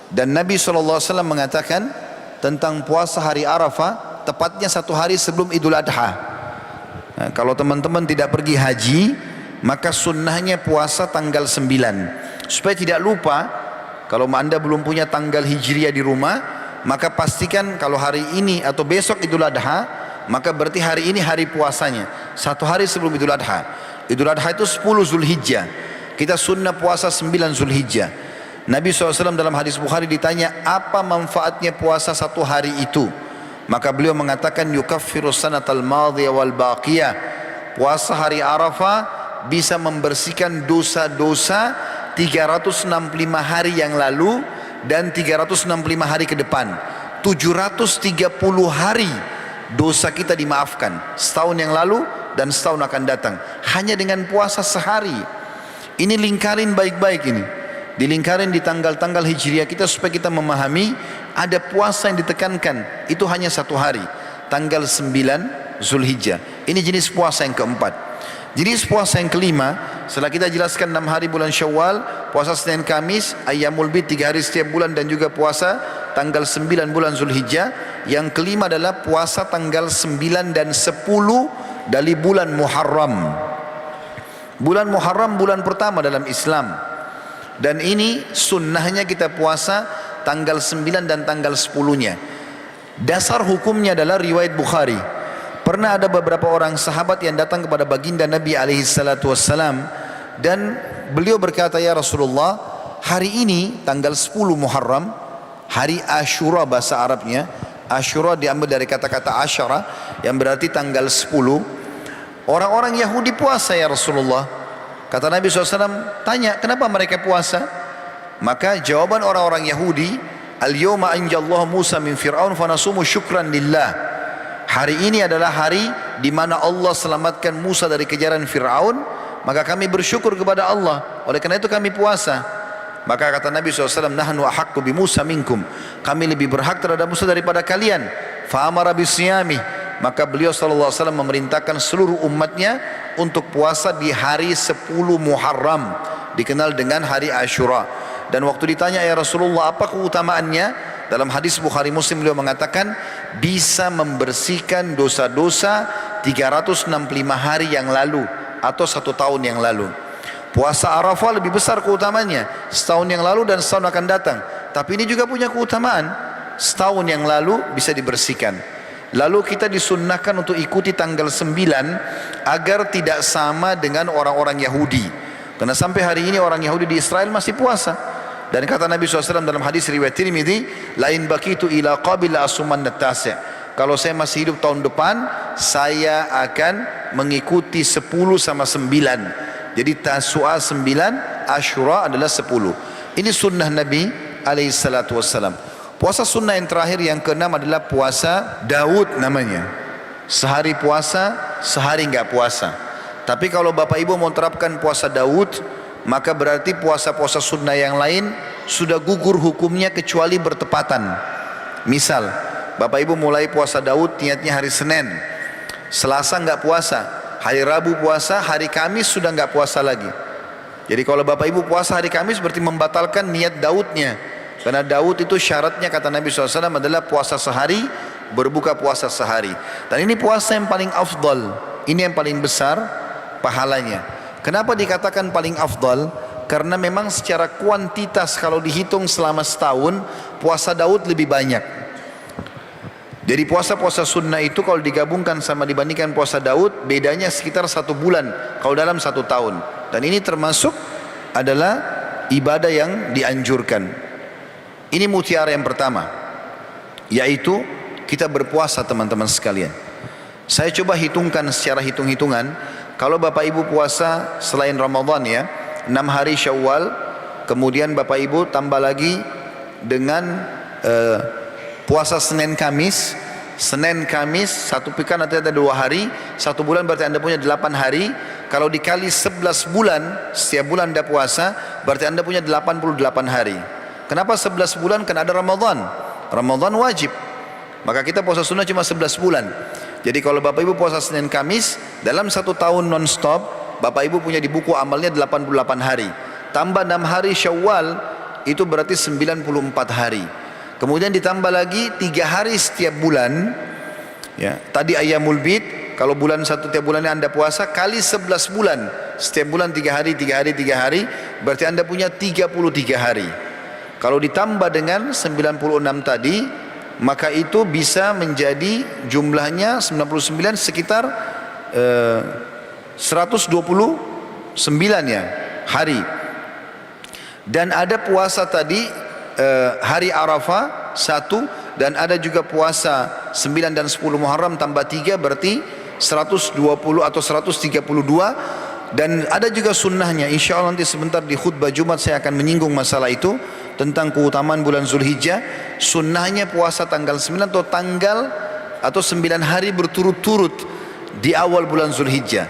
Dan Nabi SAW mengatakan tentang puasa hari Arafah, tepatnya 1 hari sebelum Idul Adha. Nah, kalau teman-teman tidak pergi haji, maka sunnahnya puasa tanggal 9. Supaya tidak lupa, kalau anda belum punya tanggal hijriah di rumah, maka pastikan kalau hari ini atau besok Idul Adha, maka berarti hari ini hari puasanya, 1 hari sebelum Idul Adha. Idul Adha itu 10 Zulhijjah. Kita sunnah puasa 9 Zulhijjah. Nabi SAW dalam hadis Bukhari ditanya, apa manfaatnya puasa 1 hari itu? Maka beliau mengatakan, yukaffiru sanatal madhiyah wal baqiyah. Puasa hari Arafah bisa membersihkan dosa-dosa 365 hari yang lalu dan 365 hari ke depan. 730 hari dosa kita dimaafkan setahun yang lalu dan setahun akan datang, hanya dengan puasa sehari. Ini lingkarin baik-baik ini, dilingkarin di tanggal-tanggal hijriah kita supaya kita memahami ada puasa yang ditekankan, itu hanya 1 hari, tanggal 9 Zulhijjah. Ini jenis puasa yang keempat. Jenis puasa yang kelima, setelah kita jelaskan 6 hari bulan Syawal, puasa Senin Kamis, Ayyamul Bid 3 hari setiap bulan, dan juga puasa tanggal 9 bulan Zulhijjah. Yang kelima adalah puasa tanggal 9 dan 10 dari bulan Muharram. Bulan Muharram bulan pertama dalam Islam. Dan ini sunnahnya kita puasa tanggal 9 dan tanggal 10-nya. Dasar hukumnya adalah riwayat Bukhari. Pernah ada beberapa orang sahabat yang datang kepada baginda Nabi SAW, dan beliau berkata, ya Rasulullah, hari ini tanggal 10 Muharram, hari Ashura bahasa Arabnya. Ashura diambil dari kata-kata asyara yang berarti tanggal 10. Orang-orang Yahudi puasa ya Rasulullah. Kata Nabi SAW, tanya kenapa mereka puasa? Maka jawaban orang-orang Yahudi, al-yawma anjallahu Musa min Fir'aun fanasumu syukran lillah. Hari ini adalah hari di mana Allah selamatkan Musa dari kejaran Fir'aun, maka kami bersyukur kepada Allah. Oleh karena itu kami puasa. Maka kata Nabi SAW, nahnu ahaqqu bi Musa minkum. Kami lebih berhak terhadap Musa daripada kalian. Fa'amara bisiyamih. Maka beliau SAW memerintahkan seluruh umatnya untuk puasa di hari 10 Muharram, dikenal dengan hari Ashura. Dan waktu ditanya, ya Rasulullah, apa keutamaannya? Dalam hadis Bukhari Muslim beliau mengatakan, bisa membersihkan dosa-dosa 365 hari yang lalu atau 1 tahun yang lalu. Puasa Arafah lebih besar keutamanya, setahun yang lalu dan setahun akan datang. Tapi ini juga punya keutamaan, setahun yang lalu bisa dibersihkan. Lalu kita disunnahkan untuk ikuti tanggal 9 agar tidak sama dengan orang-orang Yahudi. Karena sampai hari ini orang Yahudi di Israel masih puasa. Dan kata Nabi SAW dalam hadis riwayat Tirmidzi, lain bakitu ila qabil asuman natasi'. Kalau saya masih hidup tahun depan, saya akan mengikuti 10 sama 9. Jadi Tasu'a 9, Ashura adalah 10. Ini sunnah Nabi SAW. Puasa sunnah yang terakhir yang keenam adalah puasa Daud namanya. Sehari puasa, sehari enggak puasa. Tapi kalau Bapak Ibu mau terapkan puasa Daud, maka berarti puasa-puasa sunnah yang lain sudah gugur hukumnya kecuali bertepatan. Misal, Bapak Ibu mulai puasa Daud niatnya hari Senin, Selasa enggak puasa, hari Rabu puasa, hari Kamis sudah enggak puasa lagi. Jadi kalau Bapak Ibu puasa hari Kamis berarti membatalkan niat Daudnya. Karena Daud itu syaratnya kata Nabi SAW adalah puasa sehari, berbuka puasa sehari. Dan ini puasa yang paling afdal, ini yang paling besar pahalanya. Kenapa dikatakan paling afdal? Karena memang secara kuantitas kalau dihitung selama setahun, puasa Daud lebih banyak. Jadi puasa-puasa sunnah itu kalau digabungkan sama dibandingkan puasa Daud, bedanya sekitar 1 bulan kalau dalam 1 tahun. Dan ini termasuk adalah ibadah yang dianjurkan. Ini mutiara yang pertama, yaitu kita berpuasa teman-teman sekalian. Saya coba hitungkan secara hitung-hitungan. Kalau Bapak Ibu puasa selain Ramadan ya, 6 hari Syawal, kemudian Bapak Ibu tambah lagi dengan puasa Senin Kamis. Senin Kamis 1 pekan nanti ada 2 hari, 1 bulan berarti Anda punya 8 hari. Kalau dikali 11 bulan, setiap bulan Anda puasa, berarti Anda punya 88 hari. Kenapa 11 bulan? Karena ada Ramadan. Ramadan wajib. Maka kita puasa sunnah cuma 11 bulan. Jadi kalau Bapak Ibu puasa Senin Kamis, dalam 1 tahun non-stop, Bapak Ibu punya di buku amalnya 88 hari. Tambah 6 hari Syawal, itu berarti 94 hari. Kemudian ditambah lagi 3 hari setiap bulan. Ya, tadi Ayyamul Bid, kalau bulan 1 tiap bulannya Anda puasa, kali 11 bulan. Setiap bulan 3 hari, 3 hari, 3 hari, berarti Anda punya 33 hari. Kalau ditambah dengan 96 tadi, maka itu bisa menjadi jumlahnya 99 sekitar 129 ya hari. Dan ada puasa tadi hari Arafah 1, dan ada juga puasa 9 dan 10 Muharram tambah 3 berarti 120 atau 132. Dan ada juga sunnahnya, insya Allah nanti sebentar di khutbah Jumat saya akan menyinggung masalah itu tentang keutamaan bulan Zulhijjah. Sunnahnya puasa tanggal 9 atau 9 hari berturut-turut di awal bulan Zulhijjah.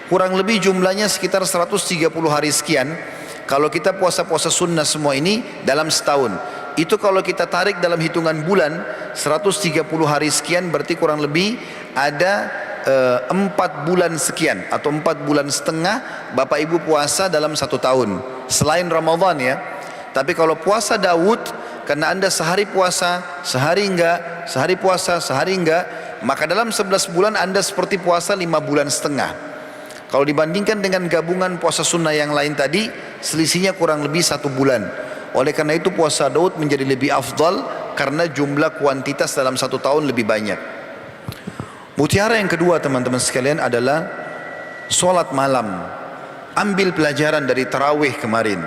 Kurang lebih jumlahnya sekitar 130 hari sekian. Kalau kita puasa-puasa sunnah semua ini dalam setahun, itu kalau kita tarik dalam hitungan bulan 130 hari sekian, berarti kurang lebih ada 4 bulan sekian atau 4 bulan setengah Bapak Ibu puasa dalam 1 tahun selain Ramadan ya. Tapi kalau puasa Daud, karena Anda sehari puasa, sehari enggak, sehari puasa, sehari enggak, maka dalam 11 bulan Anda seperti puasa 5 bulan setengah. Kalau dibandingkan dengan gabungan puasa sunnah yang lain tadi, selisihnya kurang lebih 1 bulan. Oleh karena itu puasa Daud menjadi lebih afdal karena jumlah kuantitas dalam satu tahun lebih banyak. Mutiara yang kedua teman-teman sekalian adalah solat malam. Ambil pelajaran dari tarawih kemarin.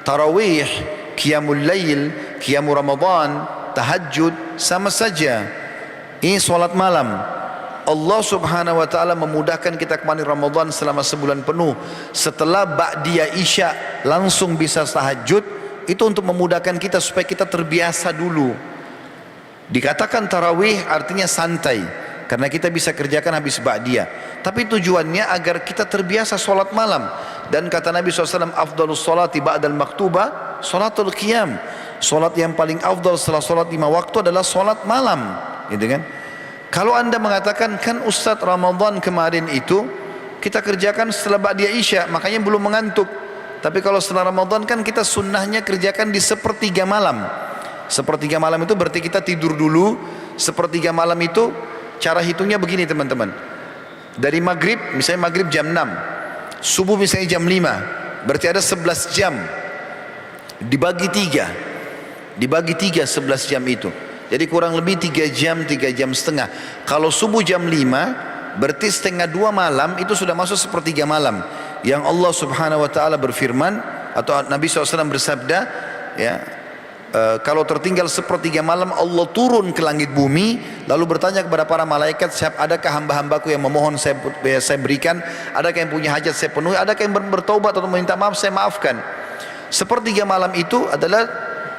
Tarawih, qiyamul lail, qiyamul Ramadan, tahajud sama saja. Ini solat malam. Allah subhanahu wa ta'ala memudahkan kita kemarin Ramadan selama sebulan penuh. Setelah ba'diyah isya langsung bisa tahajud. Itu untuk memudahkan kita supaya kita terbiasa dulu. Dikatakan tarawih artinya santai, karena kita bisa kerjakan habis ba'diyah. Tapi tujuannya agar kita terbiasa solat malam. Dan kata Nabi SAW, afdalus solati ba'dal maktubah solatul qiyam. Solat yang paling afdal setelah solat 5 waktu adalah solat malam, gitu kan? Kalau anda mengatakan, kan Ustadz Ramadan kemarin itu kita kerjakan setelah ba'diyah isya, makanya belum mengantuk. Tapi kalau setelah Ramadan kan kita sunnahnya kerjakan di sepertiga malam. Sepertiga malam itu berarti kita tidur dulu. Sepertiga malam itu cara hitungnya begini teman-teman. Dari maghrib, misalnya maghrib jam 6, subuh misalnya jam 5, berarti ada 11 jam. Dibagi 3, dibagi 3 11 jam itu. Jadi kurang lebih 3 jam, 3 jam setengah. Kalau subuh jam 5, berarti setengah 2 malam itu sudah masuk sepertiga malam. Yang Allah subhanahu wa ta'ala berfirman, atau Nabi SAW bersabda, ya, kalau tertinggal sepertiga malam Allah turun ke langit bumi, lalu bertanya kepada para malaikat, adakah hamba-hambaku yang memohon saya berikan, adakah yang punya hajat saya penuhi, adakah yang bertaubat atau meminta maaf saya maafkan. Sepertiga malam itu adalah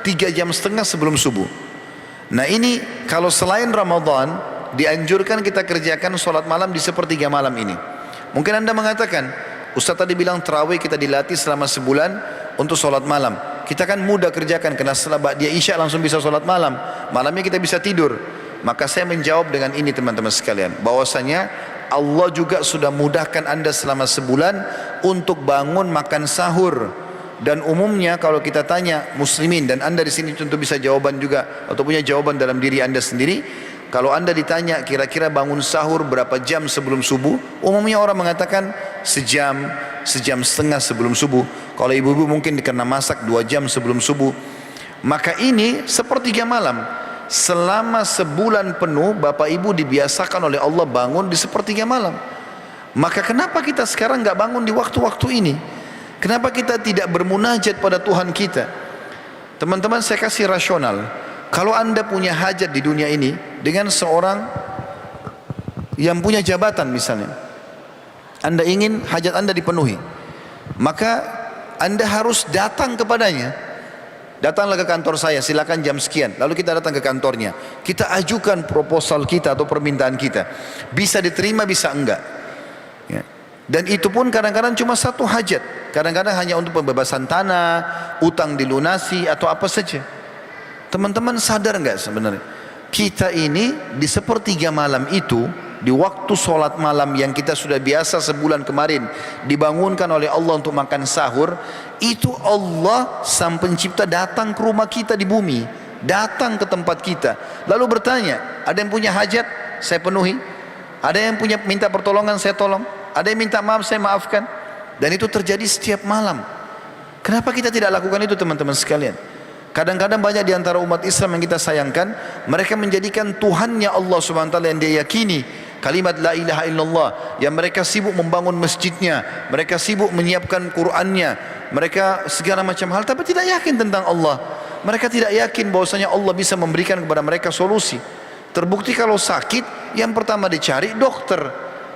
3 jam setengah sebelum subuh. Nah ini kalau selain Ramadan dianjurkan kita kerjakan solat malam di sepertiga malam ini. Mungkin anda mengatakan, Ustaz tadi bilang tarawih kita dilatih selama sebulan untuk solat malam. Kita kan mudah kerjakan karena setelah ba'diyah isya langsung bisa solat malam. Malamnya kita bisa tidur. Maka saya menjawab dengan ini teman-teman sekalian, bahwasanya Allah juga sudah mudahkan anda selama sebulan untuk bangun makan sahur. Dan umumnya kalau kita tanya muslimin, dan anda di sini tentu bisa jawaban juga atau punya jawaban dalam diri anda sendiri. Kalau anda ditanya kira-kira bangun sahur berapa jam sebelum subuh, umumnya orang mengatakan sejam, sejam setengah sebelum subuh. Kalau ibu-ibu mungkin karena masak 2 jam sebelum subuh. Maka ini sepertiga malam. Selama sebulan penuh bapak ibu dibiasakan oleh Allah bangun di sepertiga malam. Maka kenapa kita sekarang nggak bangun di waktu-waktu ini? Kenapa kita tidak bermunajat pada Tuhan kita? Teman-teman, saya kasih rasional. Kalau anda punya hajat di dunia ini dengan seorang yang punya jabatan misalnya, anda ingin hajat anda dipenuhi, maka anda harus datang kepadanya. Datanglah ke kantor saya, silakan jam sekian. Lalu kita datang ke kantornya, kita ajukan proposal kita atau permintaan kita. Bisa diterima, bisa enggak, ya. Dan itu pun kadang-kadang cuma satu hajat, kadang-kadang hanya untuk pembebasan tanah, utang dilunasi atau apa saja. Teman-teman sadar nggak sebenarnya kita ini di sepertiga malam itu, di waktu sholat malam yang kita sudah biasa sebulan kemarin dibangunkan oleh Allah untuk makan sahur, itu Allah sang pencipta datang ke rumah kita di bumi, datang ke tempat kita, lalu bertanya, ada yang punya hajat saya penuhi, ada yang punya minta pertolongan saya tolong, ada yang minta maaf saya maafkan. Dan itu terjadi setiap malam. Kenapa kita tidak lakukan itu teman-teman sekalian? Kadang-kadang banyak di antara umat Islam yang kita sayangkan, mereka menjadikan Tuhannya Allah subhanahu wa ta'ala yang dia yakini, kalimat la ilaha illallah, yang mereka sibuk membangun masjidnya, mereka sibuk menyiapkan Qur'annya, mereka segala macam hal, tapi tidak yakin tentang Allah. Mereka tidak yakin bahwasanya Allah bisa memberikan kepada mereka solusi. Terbukti kalau sakit, yang pertama dicari dokter.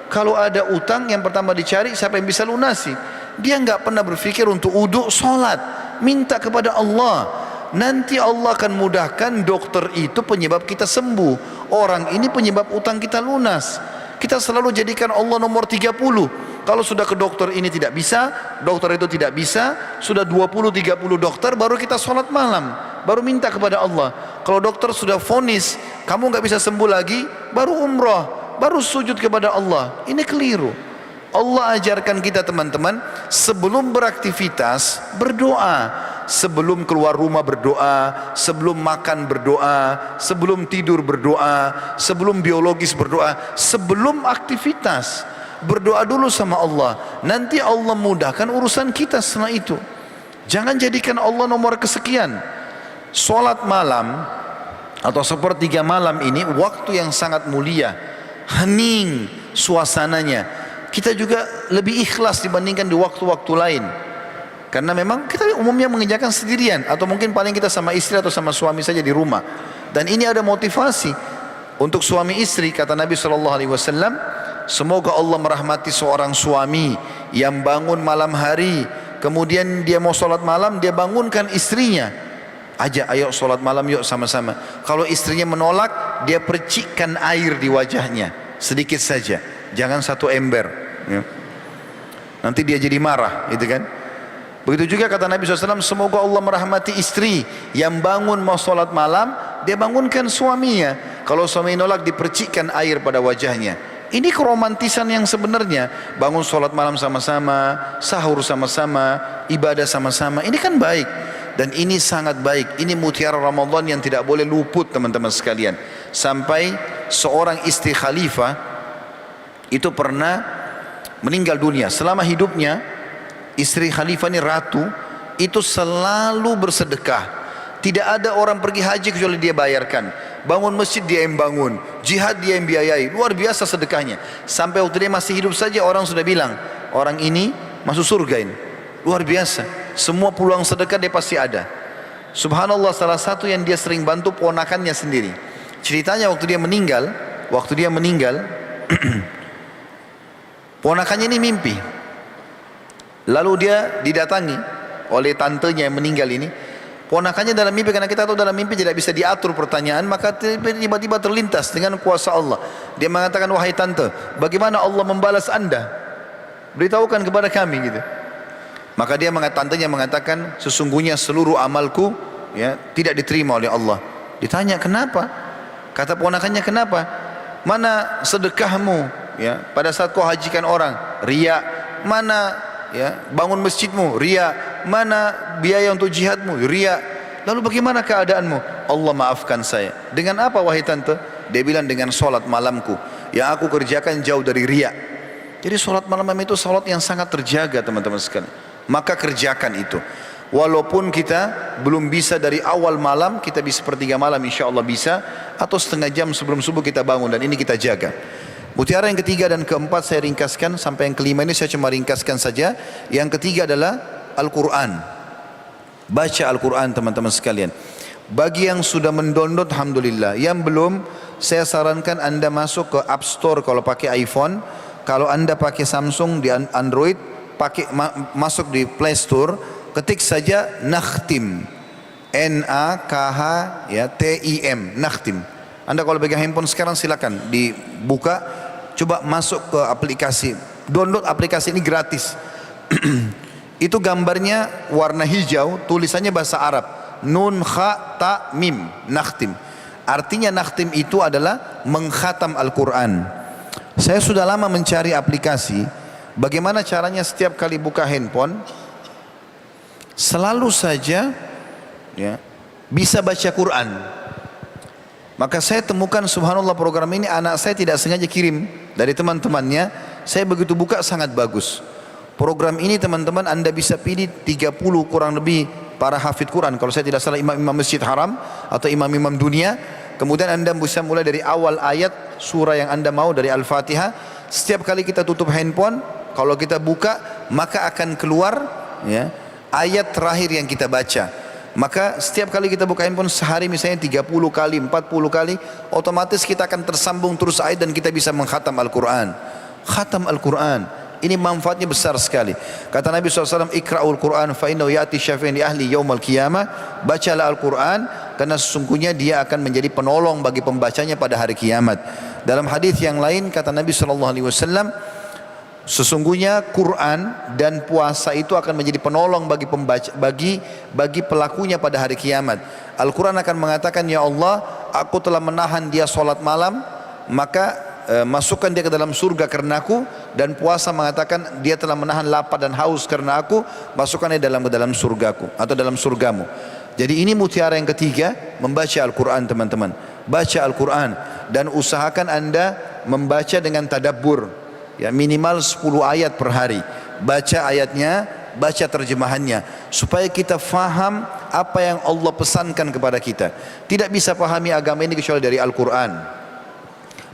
Kalau ada utang, yang pertama dicari siapa yang bisa lunasi. Dia nggak pernah berpikir untuk uduk, sholat, minta kepada Allah. Nanti Allah akan mudahkan, dokter itu penyebab kita sembuh, orang ini penyebab utang kita lunas. Kita selalu jadikan Allah nomor 30. Kalau sudah ke dokter ini tidak bisa, dokter itu tidak bisa, sudah 20-30 dokter, baru kita sholat malam, baru minta kepada Allah. Kalau dokter sudah vonis kamu nggak bisa sembuh lagi, baru umrah, baru sujud kepada Allah. Ini keliru. Allah ajarkan kita teman-teman, sebelum beraktivitas berdoa, sebelum keluar rumah berdoa, sebelum makan berdoa, sebelum tidur berdoa, sebelum biologis berdoa, sebelum aktivitas berdoa dulu sama Allah. Nanti Allah mudahkan urusan kita setelah itu. Jangan jadikan Allah nomor kesekian. Solat malam atau sepertiga malam ini waktu yang sangat mulia, hening suasananya. Kita juga lebih ikhlas dibandingkan di waktu-waktu lain. Karena memang kita umumnya mengerjakan sendirian, atau mungkin paling kita sama istri atau sama suami saja di rumah. Dan ini ada motivasi untuk suami istri. Kata Nabi SAW, semoga Allah merahmati seorang suami yang bangun malam hari, kemudian dia mau sholat malam, dia bangunkan istrinya. Ajak, ayo sholat malam yuk sama-sama. Kalau istrinya menolak, dia percikkan air di wajahnya sedikit saja, jangan satu ember ya. Nanti dia jadi marah, gitu kan. Begitu juga kata Nabi SAW, semoga Allah merahmati istri yang bangun mau sholat malam, dia bangunkan suaminya. Kalau suami nolak, dipercikkan air pada wajahnya. Ini keromantisan yang sebenarnya. Bangun sholat malam sama-sama, sahur sama-sama, ibadah sama-sama, ini kan baik. Dan ini sangat baik. Ini mutiara Ramadan yang tidak boleh luput, teman-teman sekalian. Sampai seorang istri khalifah itu pernah meninggal dunia. Selama hidupnya, istri khalifah ini ratu, itu selalu bersedekah. Tidak ada orang pergi haji kecuali dia bayarkan. Bangun masjid dia yang bangun, jihad dia yang biayai. Luar biasa sedekahnya. Sampai waktu dia masih hidup saja orang sudah bilang, orang ini masuk surga ini. Luar biasa. Semua peluang sedekah dia pasti ada. Subhanallah, salah satu yang dia sering bantu ponakannya sendiri. Ceritanya waktu dia meninggal, ponakannya ini mimpi. Lalu dia didatangi oleh tantenya yang meninggal ini. Ponakannya dalam mimpi, karena kita tahu dalam mimpi tidak bisa diatur pertanyaan, maka tiba-tiba terlintas dengan kuasa Allah. Dia mengatakan, wahai tante, bagaimana Allah membalas anda? Beritahukan kepada kami, gitu. Maka tantenya mengatakan, sesungguhnya seluruh amalku ya tidak diterima oleh Allah. Ditanya kenapa? Kata ponakannya, kenapa? Mana sedekahmu ya pada saat kau hajikan orang? Riya. Mana ya bangun masjidmu? Riya. Mana biaya untuk jihadmu? Riya. Lalu bagaimana keadaanmu? Allah maafkan saya. Dengan apa wahai tante? Dia bilang, dengan solat malamku yang aku kerjakan jauh dari riya. Jadi solat malam itu solat yang sangat terjaga, teman-teman sekalian. Maka kerjakan itu. Walaupun kita belum bisa dari awal malam, kita bisa sepertiga malam insya Allah bisa, atau setengah jam sebelum subuh kita bangun, dan ini kita jaga. Mutiara yang ketiga dan keempat saya ringkaskan, sampai yang kelima ini saya cuma ringkaskan saja. Yang ketiga adalah Al-Quran. Baca Al-Quran, teman-teman sekalian. Bagi yang sudah mendownload, alhamdulillah. Yang belum, saya sarankan anda masuk ke App Store kalau pakai iPhone. Kalau anda pakai Samsung di Android, masuk di Play Store, ketik saja Nakhtim, N-A-K-H-T-I-M, Nakhtim. Anda kalau pegang handphone sekarang silakan dibuka, coba masuk ke aplikasi, download aplikasi ini gratis. Itu gambarnya warna hijau, tulisannya bahasa Arab, Nun Kha Ta Mim, Nakhtim. Artinya Nakhtim itu adalah mengkhatam Al-Quran. Saya sudah lama mencari aplikasi. Bagaimana caranya setiap kali buka handphone selalu saja ya, bisa baca Quran. Maka saya temukan, subhanallah, program ini anak saya tidak sengaja kirim dari teman-temannya. Saya begitu buka sangat bagus. Program ini teman-teman anda bisa pilih 30 kurang lebih para hafid Quran. Kalau saya tidak salah imam-imam Masjid Haram atau imam-imam dunia. Kemudian anda bisa mulai dari awal ayat surah yang anda mau dari Al-Fatihah. Setiap kali kita tutup handphone, kalau kita buka, maka akan keluar ya, ayat terakhir yang kita baca. Maka setiap kali kita buka handphone sehari misalnya 30 kali, 40 kali, otomatis kita akan tersambung terus ayat dan kita bisa mengkhatam Al-Quran. Khatam Al-Quran, ini manfaatnya besar sekali. Kata Nabi SAW, Ikra'ul Quran fa'innahu ya'ti syafi'in li ahli yawmal qiyamah. Bacalah Al-Quran, karena sesungguhnya dia akan menjadi penolong bagi pembacanya pada hari kiamat. Dalam hadis yang lain kata Nabi SAW, sesungguhnya Quran dan puasa itu akan menjadi penolong bagi pembaca, bagi pelakunya pada hari kiamat. Al-Quran akan mengatakan, ya Allah, aku telah menahan dia solat malam, maka masukkan dia ke dalam surga karena aku. Dan puasa mengatakan dia telah menahan lapar dan haus karena aku, masukkan dia dalam surgaku atau dalam surgamu. Jadi ini mutiara yang ketiga, membaca Al-Quran, teman-teman. Baca Al-Quran dan usahakan anda membaca dengan tadabbur. Ya, minimal 10 ayat per hari. Baca ayatnya, baca terjemahannya supaya kita faham apa yang Allah pesankan kepada kita. Tidak bisa pahami agama ini kecuali dari Al-Quran.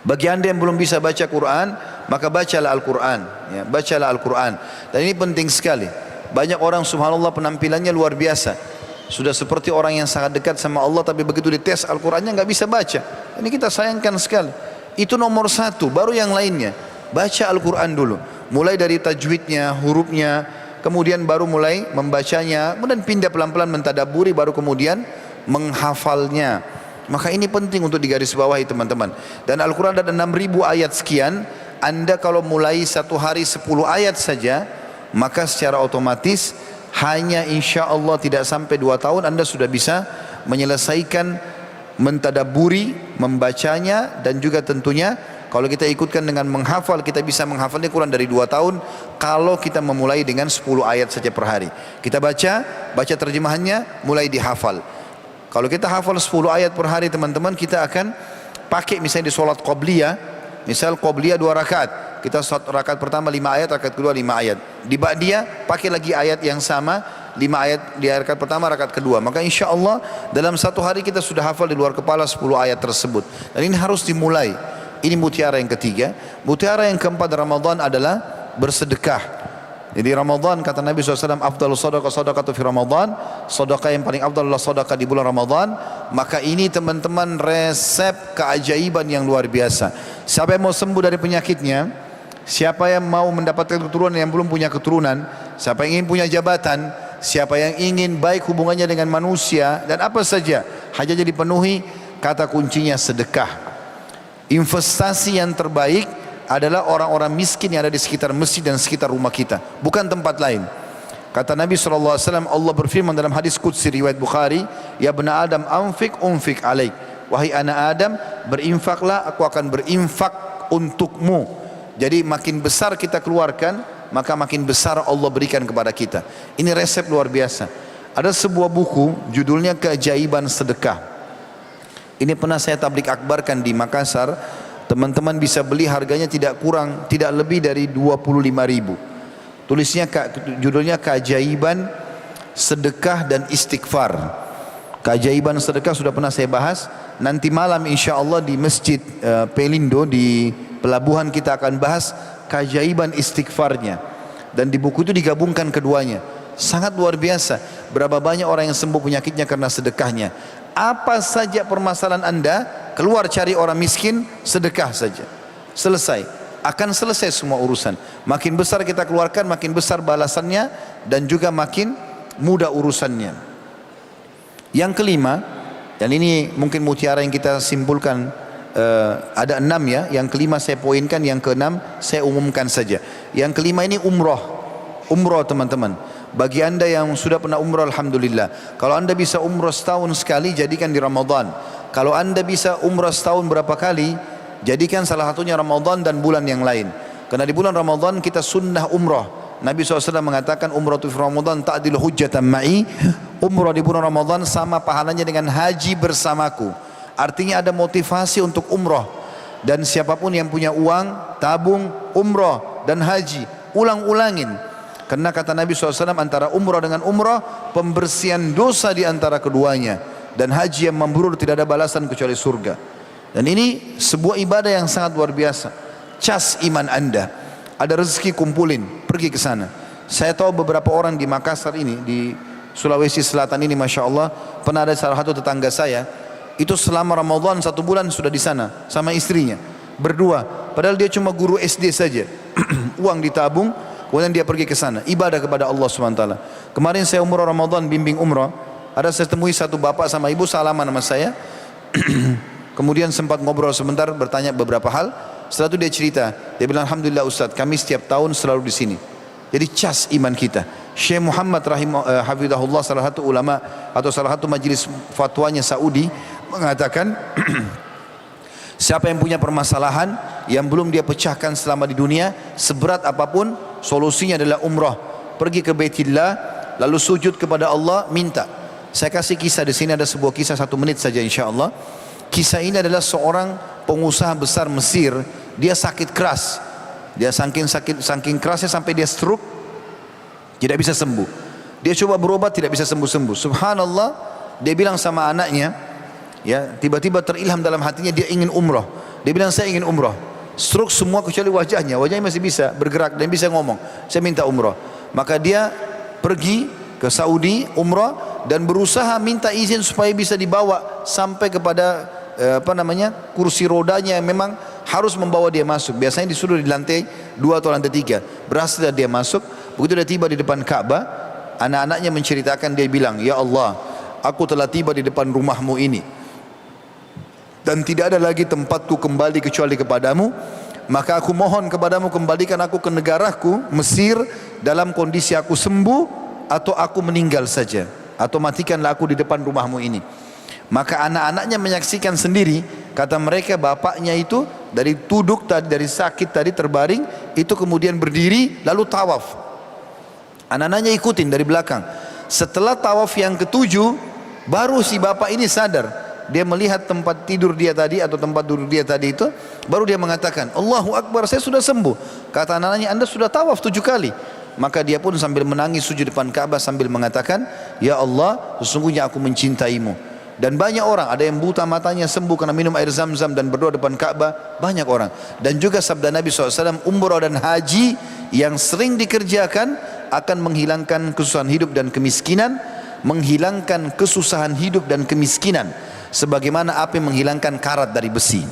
Bagi anda yang belum bisa baca Quran, maka bacalah Al-Quran, ya, bacalah Al-Quran. Dan ini penting sekali. Banyak orang subhanallah penampilannya luar biasa, sudah seperti orang yang sangat dekat sama Allah, tapi begitu dites Al-Qurannya nggak bisa baca. Ini kita sayangkan sekali. Itu nomor satu, baru yang lainnya. Baca Al-Quran dulu, mulai dari tajwidnya, hurufnya, kemudian baru mulai membacanya, kemudian pindah pelan-pelan mentadaburi, baru kemudian menghafalnya. Maka ini penting untuk digarisbawahi teman-teman. Dan Al-Quran ada 6.000 ayat sekian. Anda kalau mulai satu hari 10 ayat saja, maka secara otomatis hanya insya Allah tidak sampai 2 tahun Anda sudah bisa menyelesaikan mentadaburi, membacanya, dan juga tentunya kalau kita ikutkan dengan menghafal, kita bisa menghafalnya kurang dari 2 tahun kalau kita memulai dengan 10 ayat saja per hari. Kita baca terjemahannya, mulai dihafal. Kalau kita hafal 10 ayat per hari teman-teman, kita akan pakai misalnya di sholat qobliyah, misal qobliyah 2 rakaat, kita sholat rakaat pertama 5 ayat, rakaat kedua 5 ayat. Di ba'diyah pakai lagi ayat yang sama, 5 ayat di rakaat pertama, rakaat kedua. Maka insya Allah dalam satu hari kita sudah hafal di luar kepala 10 ayat tersebut. Dan ini harus dimulai. Ini mutiara yang ketiga. Mutiara yang keempat Ramadan adalah bersedekah. Jadi Ramadan kata Nabi SAW, afdalus sadaqah sadaqatu fi Ramadan, sedekah yang paling afdal adalah sedekah di bulan Ramadan. Maka ini teman-teman resep keajaiban yang luar biasa. Siapa yang mau sembuh dari penyakitnya, siapa yang mau mendapatkan keturunan yang belum punya keturunan, siapa yang ingin punya jabatan, siapa yang ingin baik hubungannya dengan manusia, dan apa saja hajatnya dipenuhi, kata kuncinya sedekah. Investasi yang terbaik adalah orang-orang miskin yang ada di sekitar masjid dan sekitar rumah kita, bukan tempat lain. Kata Nabi SAW, Allah berfirman dalam hadis Qudsi riwayat Bukhari, ya bena Adam anfik unfik alaik, wahai anak Adam berinfaklah, aku akan berinfak untukmu. Jadi makin besar kita keluarkan, maka makin besar Allah berikan kepada kita. Ini resep luar biasa. Ada sebuah buku judulnya Keajaiban Sedekah. Ini pernah saya tablik akbarkan di Makassar. Teman-teman bisa beli, harganya tidak kurang, tidak lebih dari 25.000. Tulisnya judulnya Keajaiban Sedekah dan Istighfar. Keajaiban sedekah sudah pernah saya bahas. Nanti malam insya Allah di Masjid Pelindo di pelabuhan kita akan bahas keajaiban istighfarnya. Dan di buku itu digabungkan keduanya. Sangat luar biasa. Berapa banyak orang yang sembuh penyakitnya karena sedekahnya. Apa saja permasalahan anda, keluar cari orang miskin, sedekah saja, selesai, akan selesai semua urusan. Makin besar kita keluarkan, makin besar balasannya, dan juga makin mudah urusannya. Yang kelima, dan ini mungkin mutiara yang kita simpulkan, ada 6 ya. Yang kelima saya poinkan, yang keenam saya umumkan saja. Yang kelima ini umroh. Umroh teman-teman, bagi anda yang sudah pernah umroh alhamdulillah. Kalau anda bisa umroh setahun sekali, jadikan di Ramadan. Kalau anda bisa umroh setahun berapa kali, jadikan salah satunya Ramadan dan bulan yang lain. Karena di bulan Ramadan kita sunnah umroh. Nabi SAW mengatakan umrah fi Ramadan ta'dil hujjatan ma'i. Umrah di bulan Ramadan sama pahalanya dengan haji bersamaku. Artinya ada motivasi untuk umrah. Dan siapapun yang punya uang, tabung umrah dan haji, ulang-ulangin. Karena kata Nabi SAW, antara umrah dengan umrah, pembersihan dosa di antara keduanya. Dan haji yang membrur tidak ada balasan kecuali surga. Dan ini sebuah ibadah yang sangat luar biasa. Cas iman anda. Ada rezeki kumpulin, pergi ke sana. Saya tahu beberapa orang di Makassar ini, di Sulawesi Selatan ini, Masya Allah, pernah ada salah satu tetangga saya, itu selama Ramadan 1 bulan sudah di sana sama istrinya, berdua. Padahal dia cuma guru SD saja. Uang ditabung, kemudian dia pergi ke sana, ibadah kepada Allah SWT. Kemarin saya umrah Ramadan, bimbing umrah, ada saya temui satu bapak sama ibu salaman sama saya. Kemudian sempat ngobrol sebentar, bertanya beberapa hal. Setelah itu dia cerita, dia bilang, alhamdulillah Ustaz, kami setiap tahun selalu di sini. Jadi cas iman kita. Syekh Muhammad hafidhahullah, salah satu ulama atau salah satu majelis fatwanya Saudi, mengatakan siapa yang punya permasalahan yang belum dia pecahkan selama di dunia, seberat apapun, solusinya adalah umrah. Pergi ke Baitillah, lalu sujud kepada Allah, minta. Saya kasih kisah di sini, ada sebuah kisah 1 menit saja insya Allah. Kisah ini adalah seorang pengusaha besar Mesir. Dia sakit keras. Dia saking kerasnya sampai dia stroke. tidak bisa sembuh. Dia coba berobat tidak bisa sembuh-sembuh. Subhanallah, dia bilang sama anaknya, ya, tiba-tiba terilham dalam hatinya dia ingin umrah. Dia bilang saya ingin umrah. Stroke semua kecuali wajahnya masih bisa bergerak dan bisa ngomong. Saya minta umrah. Maka dia pergi ke Saudi umrah dan berusaha minta izin supaya bisa dibawa sampai kepada kursi rodanya yang memang harus membawa dia masuk. Biasanya disuruh di lantai 2 atau lantai 3. Berhasil dia masuk. Begitu dia tiba di depan Ka'bah, anak-anaknya menceritakan, dia bilang, ya Allah, aku telah tiba di depan rumahmu ini dan tidak ada lagi tempatku kembali kecuali kepadamu. Maka aku mohon kepadamu, kembalikan aku ke negaraku Mesir dalam kondisi aku sembuh atau aku meninggal saja, atau matikanlah aku di depan rumahmu ini. Maka anak-anaknya menyaksikan sendiri, kata mereka bapaknya itu dari duduk tadi, dari sakit tadi terbaring, itu kemudian berdiri lalu tawaf. Anak-anaknya ikutin dari belakang. Setelah tawaf yang ketujuh, baru si bapak ini sadar. Dia melihat tempat tidur dia tadi atau tempat duduk dia tadi itu, baru dia mengatakan, Allahu Akbar, saya sudah sembuh. Kata anak-anaknya, Anda sudah tawaf 7 kali. Maka dia pun sambil menangis sujud depan Ka'bah sambil mengatakan, ya Allah, sesungguhnya aku mencintaimu. Dan banyak orang, ada yang buta matanya sembuh karena minum air zam-zam dan berdoa depan Ka'bah, banyak orang. Dan juga sabda Nabi SAW, umrah dan haji yang sering dikerjakan akan menghilangkan kesusahan hidup dan kemiskinan, menghilangkan kesusahan hidup dan kemiskinan, sebagaimana api menghilangkan karat dari besi.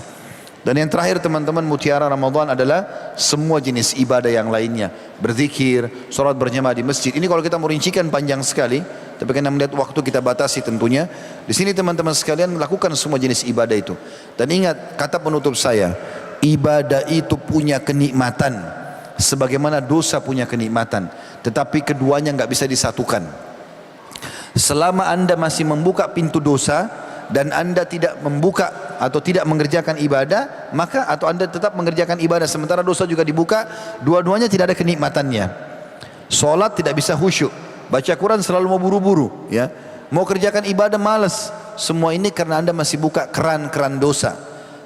Dan yang terakhir teman-teman, mutiara Ramadan adalah semua jenis ibadah yang lainnya. Berzikir, sholat berjamaah di masjid. Ini kalau kita mau rincikan panjang sekali, tapi karena melihat waktu kita batasi tentunya. Di sini teman-teman sekalian, lakukan semua jenis ibadah itu. Dan ingat, kata penutup saya, ibadah itu punya kenikmatan sebagaimana dosa punya kenikmatan, tetapi keduanya nggak bisa disatukan. Selama Anda masih membuka pintu dosa dan Anda tidak membuka atau tidak mengerjakan ibadah, maka atau Anda tetap mengerjakan ibadah sementara dosa juga dibuka, dua-duanya tidak ada kenikmatannya. Salat tidak bisa khusyuk, baca Quran selalu mau buru-buru, ya. Mau kerjakan ibadah malas. Semua ini karena Anda masih buka keran-keran dosa.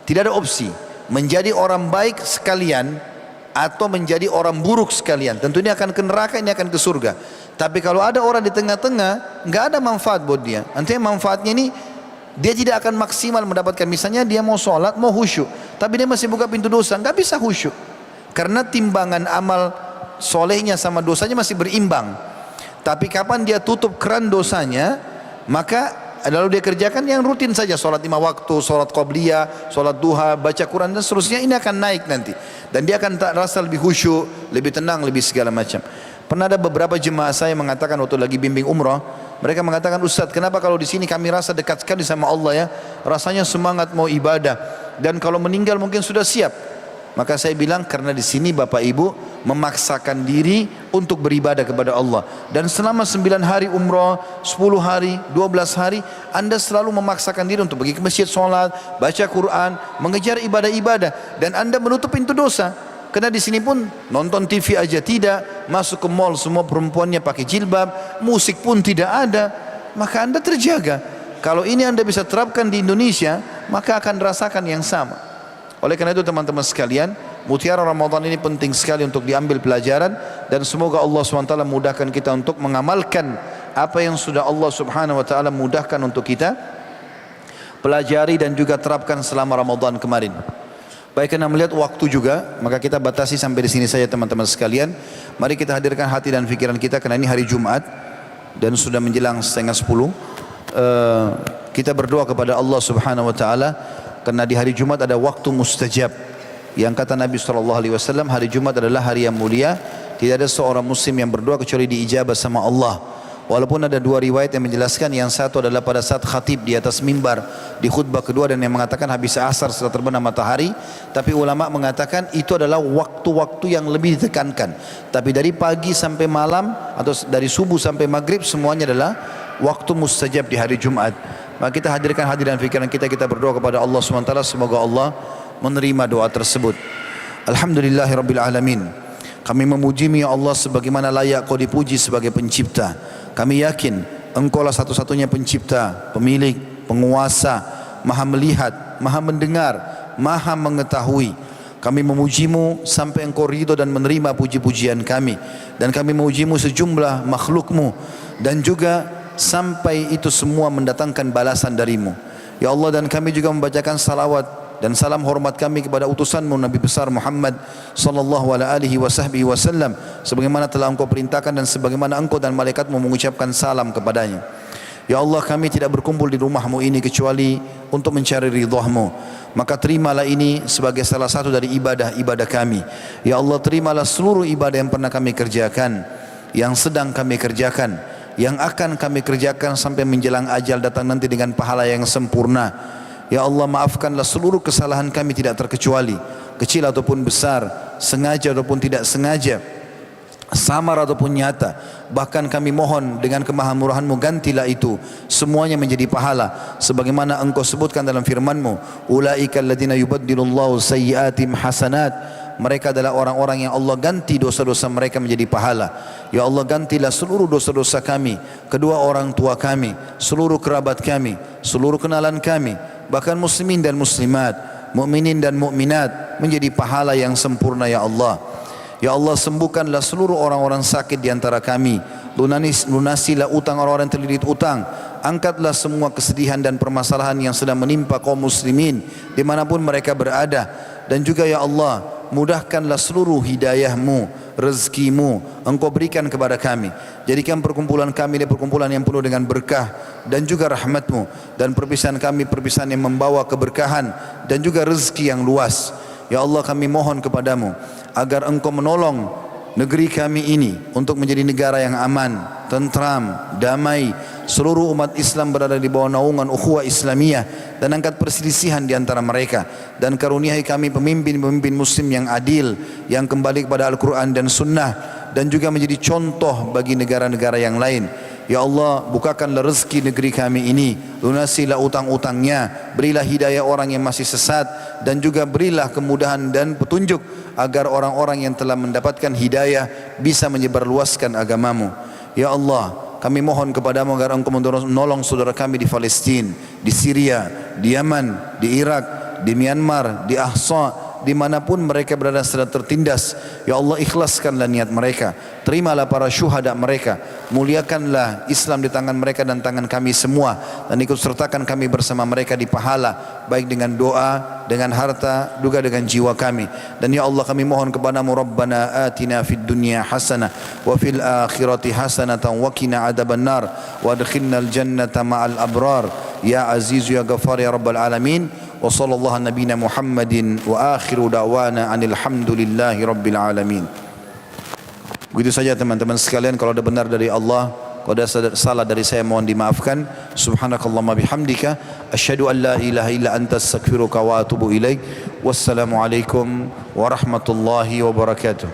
Tidak ada opsi menjadi orang baik sekalian atau menjadi orang buruk sekalian. Tentu ini akan ke neraka, ini akan ke surga. Tapi kalau ada orang di tengah-tengah, nggak ada manfaat buat dia. Nantinya manfaatnya ini dia tidak akan maksimal mendapatkan. Misalnya dia mau sholat, mau khusyuk, tapi dia masih buka pintu dosa, nggak bisa khusyuk. Karena timbangan amal solehnya sama dosanya masih berimbang. Tapi kapan dia tutup keran dosanya, maka lalu dia kerjakan yang rutin saja, sholat 5 waktu, sholat qabliyah, sholat duha, baca Quran dan seterusnya, ini akan naik nanti. Dan dia akan rasa lebih khusyuk, lebih tenang, lebih segala macam. Pernah ada beberapa jemaah saya mengatakan waktu lagi bimbing umrah, mereka mengatakan, Ustaz, kenapa kalau di sini kami rasa dekat sekali sama Allah, ya, rasanya semangat mau ibadah, dan kalau meninggal mungkin sudah siap. Maka saya bilang, karena di sini Bapak Ibu memaksakan diri untuk beribadah kepada Allah. Dan selama 9 hari umrah, 10 hari, 12 hari, Anda selalu memaksakan diri untuk pergi ke masjid, sholat, baca Quran, mengejar ibadah-ibadah, dan Anda menutup pintu dosa. Karena di sini pun nonton TV aja tidak, masuk ke mall semua perempuannya pakai jilbab, musik pun tidak ada, maka Anda terjaga. Kalau ini Anda bisa terapkan di Indonesia, maka akan rasakan yang sama. Oleh karena itu teman-teman sekalian, mutiara Ramadan ini penting sekali untuk diambil pelajaran, dan semoga Allah SWT mudahkan kita untuk mengamalkan apa yang sudah Allah Subhanahu Wa Taala mudahkan untuk kita pelajari dan juga terapkan selama Ramadan kemarin. Baik, karena melihat waktu juga, maka kita batasi sampai di sini saja teman-teman sekalian. Mari kita hadirkan hati dan pikiran kita, karena ini hari Jumat dan sudah menjelang 9:30. Kita berdoa kepada Allah Subhanahu Wa Taala, karena di hari Jumat ada waktu mustajab. Yang kata Nabi SAW, hari Jumat adalah hari yang mulia. Tidak ada seorang muslim yang berdoa kecuali diijabah sama Allah. Walaupun ada 2 riwayat yang menjelaskan, yang satu adalah pada saat khatib di atas mimbar di khutbah kedua, dan yang mengatakan habis asar setelah terbenam matahari. Tapi ulama mengatakan itu adalah waktu-waktu yang lebih ditekankan. Tapi dari pagi sampai malam atau dari subuh sampai maghrib semuanya adalah waktu mustajab di hari Jumat. Maka kita hadirkan hati dan pikiran kita, kita berdoa kepada Allah SWT, semoga Allah menerima doa tersebut. Alhamdulillahirabbil alamin. Kami memujimu ya Allah sebagaimana layak Kau dipuji sebagai pencipta. Kami yakin Engkau lah satu-satunya pencipta, pemilik, penguasa, maha melihat, maha mendengar, maha mengetahui. Kami memujimu sampai engkau ridho dan menerima puji-pujian kami. Dan kami memujimu sejumlah makhlukmu. Dan juga sampai itu semua mendatangkan balasan darimu. Ya Allah, dan kami juga membacakan salawat dan salam hormat kami kepada utusanmu Nabi besar Muhammad sallallahu alaihi wasallam sebagaimana telah engkau perintahkan dan sebagaimana engkau dan malaikatmu mengucapkan salam kepadanya. Ya Allah, kami tidak berkumpul di rumahmu ini kecuali untuk mencari ridhamu. Maka terimalah ini sebagai salah satu dari ibadah-ibadah kami. Ya Allah, terimalah seluruh ibadah yang pernah kami kerjakan, yang sedang kami kerjakan, yang akan kami kerjakan sampai menjelang ajal datang nanti dengan pahala yang sempurna. Ya Allah, maafkanlah seluruh kesalahan kami tidak terkecuali, kecil ataupun besar, sengaja ataupun tidak sengaja, samar ataupun nyata. Bahkan kami mohon dengan kemahamurahan-Mu, gantilah itu semuanya menjadi pahala sebagaimana Engkau sebutkan dalam firman-Mu, ulaika alladzina yubaddilullahu sayyi'atihim hasanat. Mereka adalah orang-orang yang Allah ganti dosa-dosa mereka menjadi pahala. Ya Allah, gantilah seluruh dosa-dosa kami, kedua orang tua kami, seluruh kerabat kami, seluruh kenalan kami, bahkan muslimin dan muslimat, mukminin dan mukminat menjadi pahala yang sempurna. Ya Allah, ya Allah, sembuhkanlah seluruh orang-orang sakit di antara kami. Lunasilah utang orang-orang yang terlilit utang. Angkatlah semua kesedihan dan permasalahan yang sedang menimpa kaum muslimin dimanapun mereka berada. Dan juga ya Allah, mudahkanlah seluruh hidayah-Mu, rezeki-Mu Engkau berikan kepada kami. Jadikan perkumpulan kami ini perkumpulan yang penuh dengan berkah dan juga rahmat-Mu, dan perpisahan kami perpisahan yang membawa keberkahan dan juga rezeki yang luas. Ya Allah, kami mohon kepadamu agar Engkau menolong negeri kami ini untuk menjadi negara yang aman, tentram, damai. Seluruh umat Islam berada di bawah naungan ukhuwah Islamiyah, dan angkat perselisihan di antara mereka. Dan karuniai kami pemimpin-pemimpin muslim yang adil, yang kembali kepada Al-Quran dan Sunnah, dan juga menjadi contoh bagi negara-negara yang lain. Ya Allah, bukakanlah rezeki negeri kami ini, lunasilah utang-utangnya, berilah hidayah orang yang masih sesat, dan juga berilah kemudahan dan petunjuk agar orang-orang yang telah mendapatkan hidayah bisa menyebarluaskan agamamu. Ya Allah, kami mohon kepadamu agar Engkau menolong saudara kami di Palestina, di Syria, di Yaman, di Irak, di Myanmar, di Ahsa, dimanapun mereka berada sedang tertindas. Ya Allah, ikhlaskanlah niat mereka, terimalah para syuhada mereka, muliakanlah Islam di tangan mereka dan tangan kami semua, dan ikut sertakan kami bersama mereka di pahala, baik dengan doa, dengan harta, juga dengan jiwa kami. Dan ya Allah, kami mohon kepadamu, Rabbana atina fid dunya hasanah wa fil akhirati hasanatan wa qina adzabannar wa adkhilnal jannata ma'al abrar ya aziz ya ghafar ya rabbal alamin. Wa sallallahu nabiyana Muhammadin wa akhiru da'wana anil hamdulillahi rabbil alamin. Begitu saja teman-teman sekalian. Kalau ada benar dari Allah, kalau ada salah dari saya, mohon dimaafkan. Subhanakallahumma bihamdika asyhadu an la ilaha illa anta astaghfiruka wa atubu ilaik. Wassalamu alaikum warahmatullahi wabarakatuh.